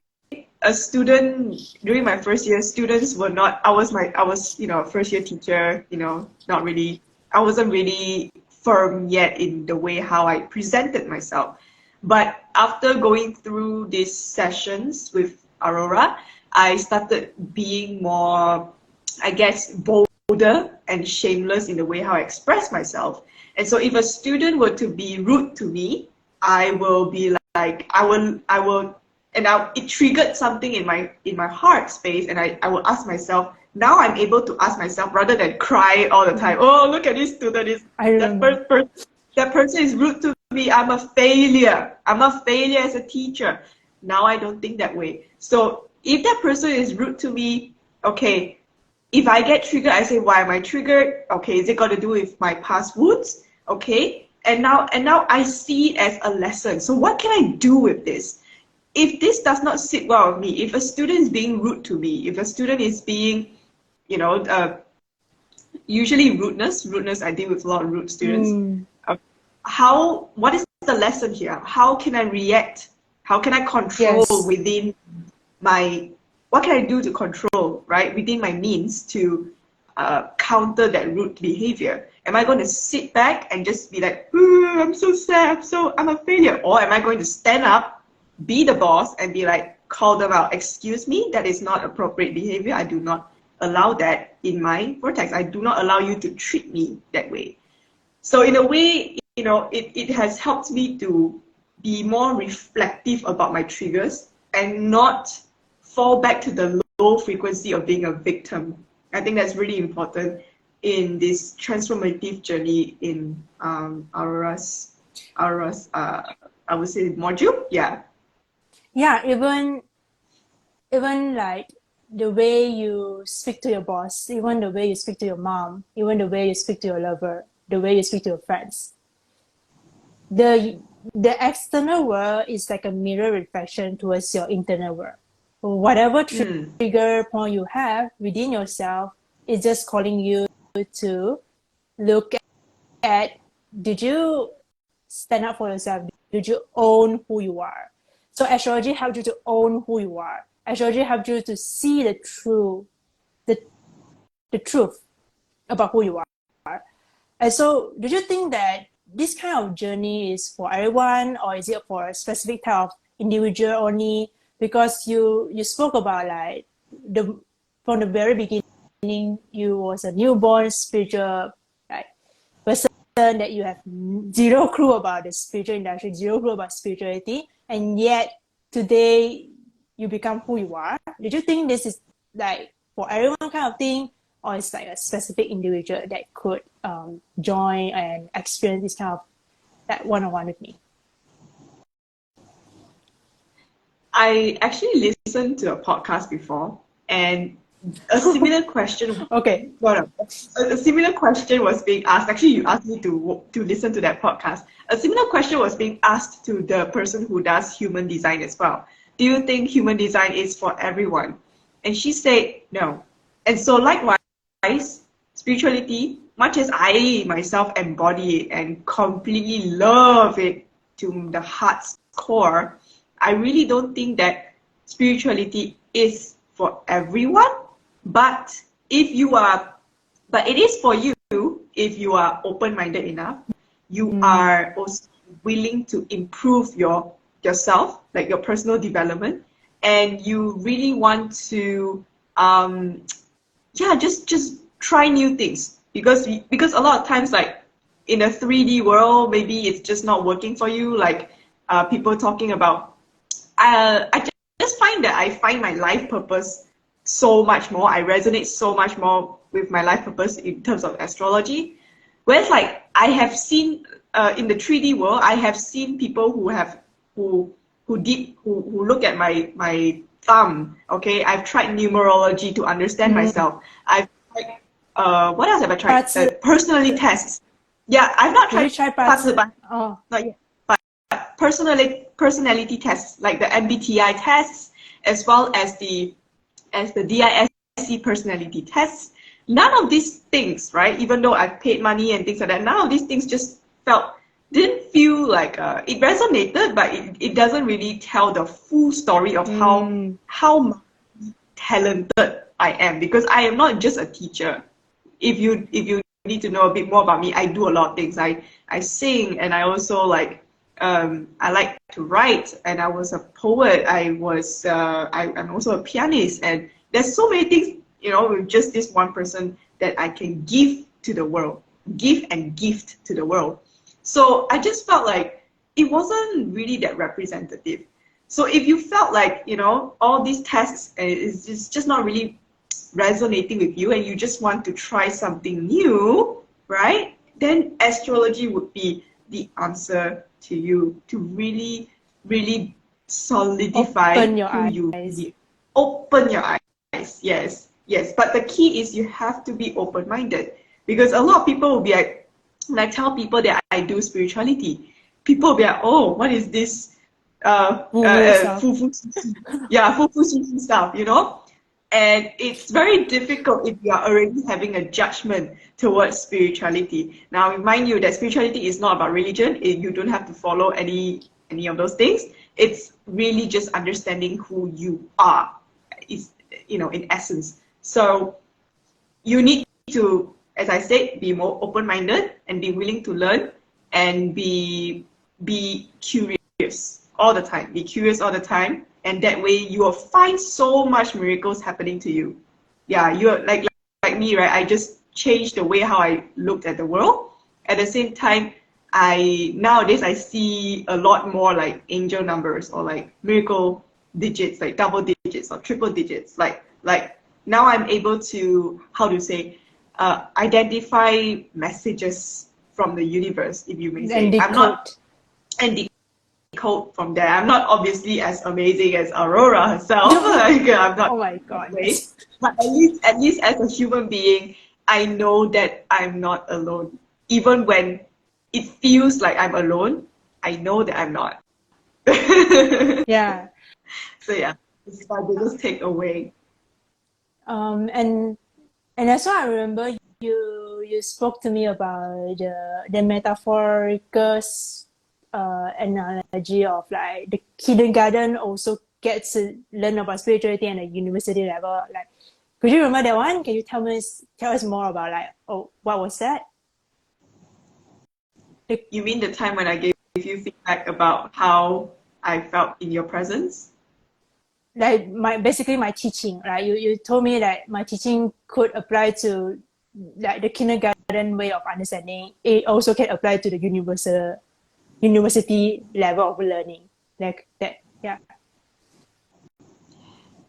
a student during my first year, students were not, I was a first year teacher, not really, I wasn't really firm yet in the way how I presented myself. But after going through these sessions with Arora, I started being more, I guess, bolder and shameless in the way how I express myself. And so if a student were to be rude to me, I will be like, it triggered something in my heart space, and I will ask myself, now I'm able to ask myself rather than cry all the time, oh, look at this student, that person is rude to me, I'm a failure as a teacher. Now I don't think that way. So if that person is rude to me, okay, if I get triggered, I say, why am I triggered? Okay, is it got to do with my past wounds? Okay, and now I see it as a lesson. So what can I do with this? If this does not sit well with me, if a student is being rude to me, if a student is being, usually rudeness, I deal with a lot of rude students. What is the lesson here? How can I react? How can I control within what can I do to control, right, within my means to counter that rude behavior? Am I going to sit back and just be like, I'm so sad, I'm a failure? Or am I going to stand up, be the boss, and be like, call them out, excuse me, that is not appropriate behavior. I do not allow that in my vortex. I do not allow you to treat me that way. So in a way, it has helped me to be more reflective about my triggers and not fall back to the low frequency of being a victim. I think that's really important in this transformative journey in Aurora's I would say module. Yeah, even like the way you speak to your boss, even the way you speak to your mom, even the way you speak to your lover, the way you speak to your friends. The external world is like a mirror reflection towards your internal world. Whatever trigger point you have within yourself is just calling you to look at, did you stand up for yourself? Did you own who you are? So astrology helps you to own who you are. Astrology helps you to see the truth about who you are. And so do you think that this kind of journey is for everyone, or is it for a specific type of individual only? Because you spoke about like from the very beginning, you was a newborn spiritual person that you have zero clue about the spiritual industry, zero clue about spirituality, and yet today you become who you are. Did you think this is like for everyone kind of thing, or it's like a specific individual that could join and experience this kind of that one-on-one with me? I actually listened to a podcast before, and a similar question. Okay. A similar question was being asked. Actually, you asked me to listen to that podcast. A similar question was being asked to the person who does human design as well. Do you think human design is for everyone? And she said no. And so likewise, spirituality, much as I myself embody it and completely love it to the heart's core, I really don't think that spirituality is for everyone. But it is for you if you are open-minded enough. You are also willing to improve yourself, like your personal development, and you really want to just try new things, because a lot of times, like in a 3D world, maybe it's just not working for you. Like people talking about, I just find that I find my life purpose so much more. I resonate so much more with my life purpose in terms of astrology. Whereas like I have seen in the 3D world, I have seen people who look at my thumb. Okay, I've tried numerology to understand myself. I've tried what else have I tried? Personality tests. Yeah, I've not tried parts, but not yet. But personality tests like the MBTI tests, as well as the DISC personality tests. None of these things, right? Even though I've paid money and things like that, none of these things just didn't feel like it resonated, but it doesn't really tell the full story of how talented I am, because I am not just a teacher. If you need to know a bit more about me, I do a lot of things. I sing, and I also I like to write, and I was a poet. I'm also a pianist, and there's so many things, with just this one person that I can give to the world, give and gift to the world. So I just felt like it wasn't really that representative. So if you felt like, all these tests is just not really resonating with you, and you just want to try something new, right? Then astrology would be the answer to you, to really, really solidify who you really. Open your eyes, yes. But the key is you have to be open-minded, because a lot of people will be like, when I tell people that I do spirituality, people will be like, oh, what is this fufu stuff, And it's very difficult if you are already having a judgment towards spirituality. Now, remind you that spirituality is not about religion. You don't have to follow any of those things. It's really just understanding who you are, in essence. So you need to, as I said, be more open-minded and be willing to learn, and be curious all the time. Be curious all the time. And that way you will find so much miracles happening to you. Yeah, you're like me, right? I just changed the way how I looked at the world. At the same time, nowadays I see a lot more like angel numbers, or like miracle digits, like double digits or triple digits. Like now I'm able to, identify messages from the universe, if you may say. And decode from there. I'm not obviously as amazing as Arora herself. I'm not. Oh my God. But at least as a human being, I know that I'm not alone. Even when it feels like I'm alone, I know that I'm not. Yeah. So yeah, it's my biggest takeaway. And that's why I remember you spoke to me about the metaphorical analogy of like the kindergarten also gets to learn about spirituality at a university level. Like, could you remember that one? Can you tell us more about what was that? You mean the time when I gave you feedback about how I felt in your presence? Like basically my teaching, right? You told me that my teaching could apply to like the kindergarten way of understanding. It also can apply to the university level of learning, like that. Yeah.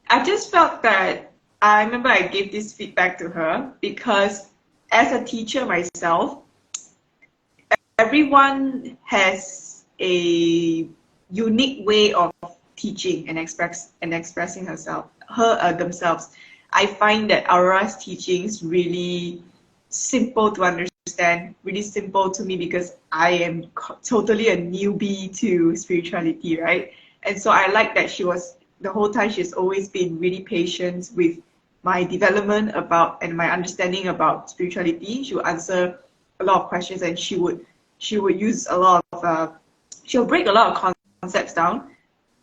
I just felt that I remember I gave this feedback to her because as a teacher myself, everyone has a unique way of teaching and expressing themselves. I find that Aurora's teaching is really simple to understand, really simple to me, because I am totally a newbie to spirituality, right? And so I like that the whole time she's always been really patient with my development and my understanding about spirituality. She would answer a lot of questions, and she would use a lot of she'll break a lot of concepts down.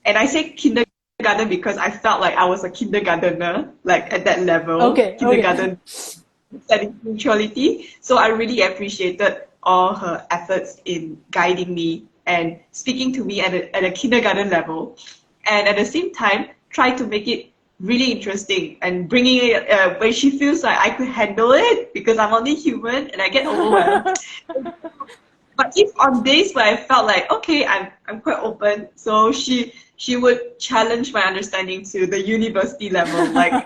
And I say kindergarten because I felt like I was a kindergartner, like at that level, kindergarten studying spirituality. So I really appreciated all her efforts in guiding me and speaking to me at a kindergarten level, and at the same time try to make it really interesting and bringing it when she feels like I could handle it, because I'm only human and I get overwhelmed. But if on days where I felt like, okay, I'm quite open, so she would challenge my understanding to the university level, like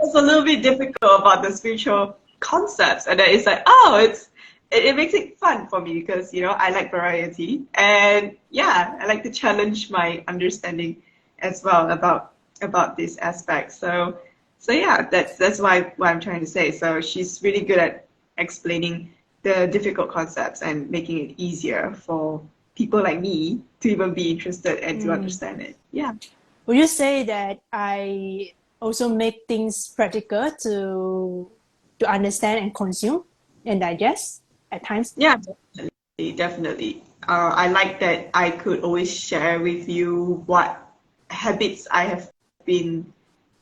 it's a little bit difficult about the spiritual concepts, and then it's like, it makes it fun for me because I like variety, and yeah, I like to challenge my understanding as well about this aspect. So yeah, that's what I'm trying to say. So she's really good at explaining the difficult concepts and making it easier for people like me to even be interested and to understand it. Yeah. Would you say that I also make things practical to understand and consume and digest at times? Yeah, definitely, definitely. I like that I could always share with you what habits I have been,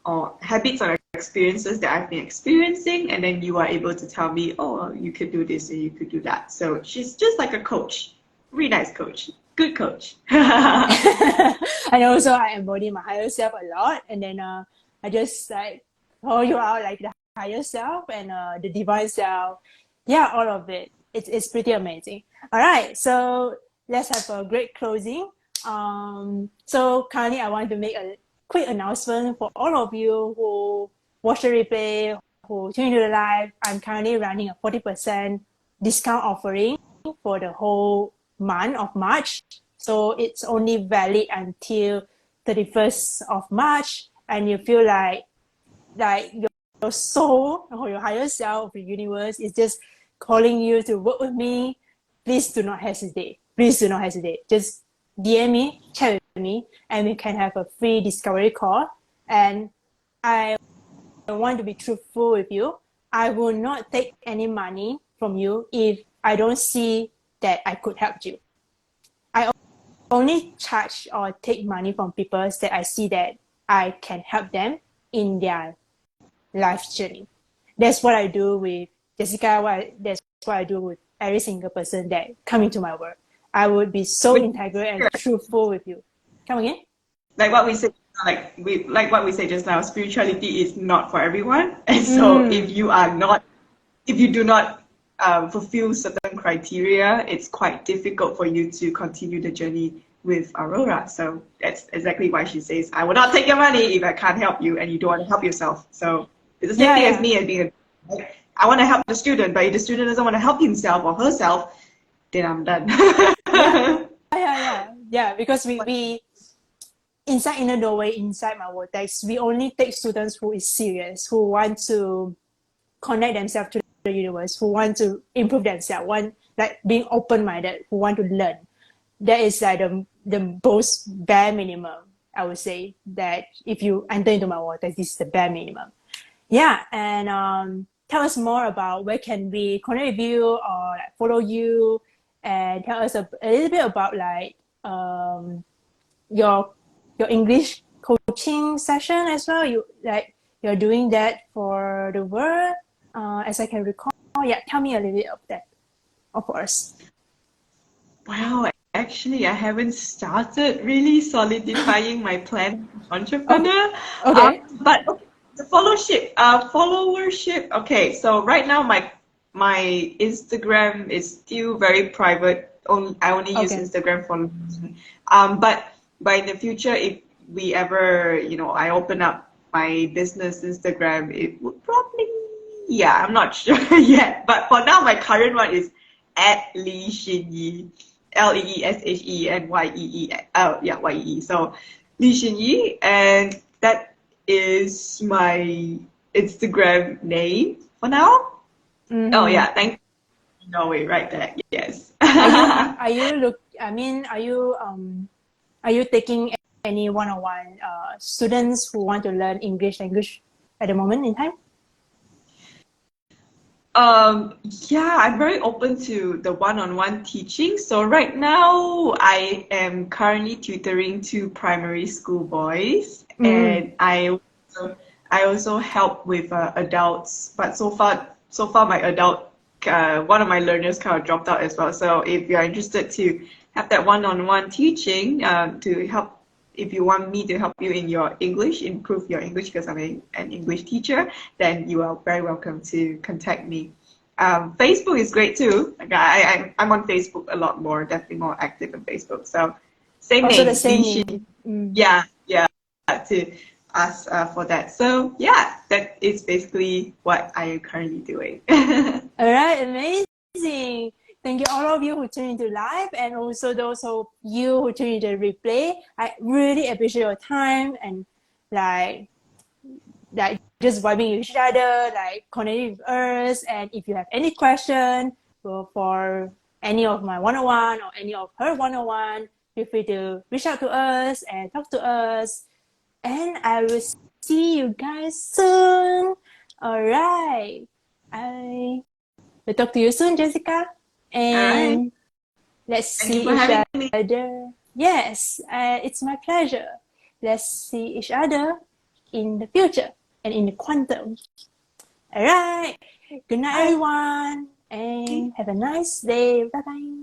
or habits or experiences that I've been experiencing, and then you are able to tell me, oh, you could do this and you could do that. So she's just like a coach, really nice coach, good coach. And also I embody my higher self a lot, and then I just like call you out like the higher self and the divine self. Yeah, all of it. It's pretty amazing. All right, so let's have a great closing. So currently I want to make a quick announcement for all of you who watch the replay, who tune into the live. I'm currently running a 40% discount offering for the whole month of March. So it's only valid until 31st of March, and you feel like your soul or your higher self of the universe is just calling you to work with me. Please do not hesitate. Please do not hesitate. Just DM me, chat with me, and we can have a free discovery call. And I want to be truthful with you. I will not take any money from you if I don't see that I could help you. I only charge or take money from people that I see that I can help them in their life journey. That's what I do with Jessica. That's what I do with every single person that come into my work. I would be so integral and truthful with you. Come again? Like what we said, like what we said just now, spirituality is not for everyone. And so if you do not fulfill certain criteria, it's quite difficult for you to continue the journey with Arora. So that's exactly why she says, I will not take your money if I can't help you and you don't want to help yourself. So it's the same thing as me as being I want to help the student, but if the student doesn't want to help himself or herself, then I'm done. Yeah, because we inside Inner Doorway, inside my Vortex, we only take students who is serious, who want to connect themselves to the universe, who want to improve themselves, want like being open-minded, who want to learn. That is like the most bare minimum, I would say, that if you enter into my Vortex, this is the bare minimum. Yeah, and tell us more about where can we connect with you or like, follow you, and tell us a little bit about like your English coaching session as well. You're doing that for the world, as I can recall. Yeah, tell me a little bit of that, of course. Wow, actually, I haven't started really solidifying my plan as entrepreneur. Okay. But the followership. Okay, so right now my Instagram is still very private. I only use Instagram for but in the future, if we ever, I open up my business Instagram, it would probably, I'm not sure yet. But for now, my current one is @Li LeeShenYee. Yee. So Li Shenyi, and that is my Instagram name for now. Oh yeah, thank you, Norway, right there. Yes. Are you taking any one-on-one students who want to learn English language at the moment in time? Yeah, I'm very open to the one-on-one teaching. So right now, I am currently tutoring 2 primary school boys, and I also help with adults. But so far my adult one of my learners kind of dropped out as well. So if you're interested to have that one-on-one teaching to help. If you want me to help you in your English, improve your English, because I'm an English teacher, then you are very welcome to contact me. Facebook is great too. Like I'm on Facebook a lot more, definitely more active on Facebook. So same also name, the same name. Yeah, to ask for that. So yeah, that is basically what I am currently doing. All right, amazing. Thank you all of you who tuned into live, and also those of you who tuned into replay. I really appreciate your time and like just vibing with each other, like connecting with us. And if you have any question for any of my one-on-one or any of her one-on-one, feel free to reach out to us and talk to us. And I will see you guys soon. All right. I will talk to you soon, Jessica. And right. let's Thank you see for each having me. other. Yes, it's my pleasure. Let's see each other in the future and in the quantum. All right. Good night, Bye. everyone. And have a nice day. Bye bye.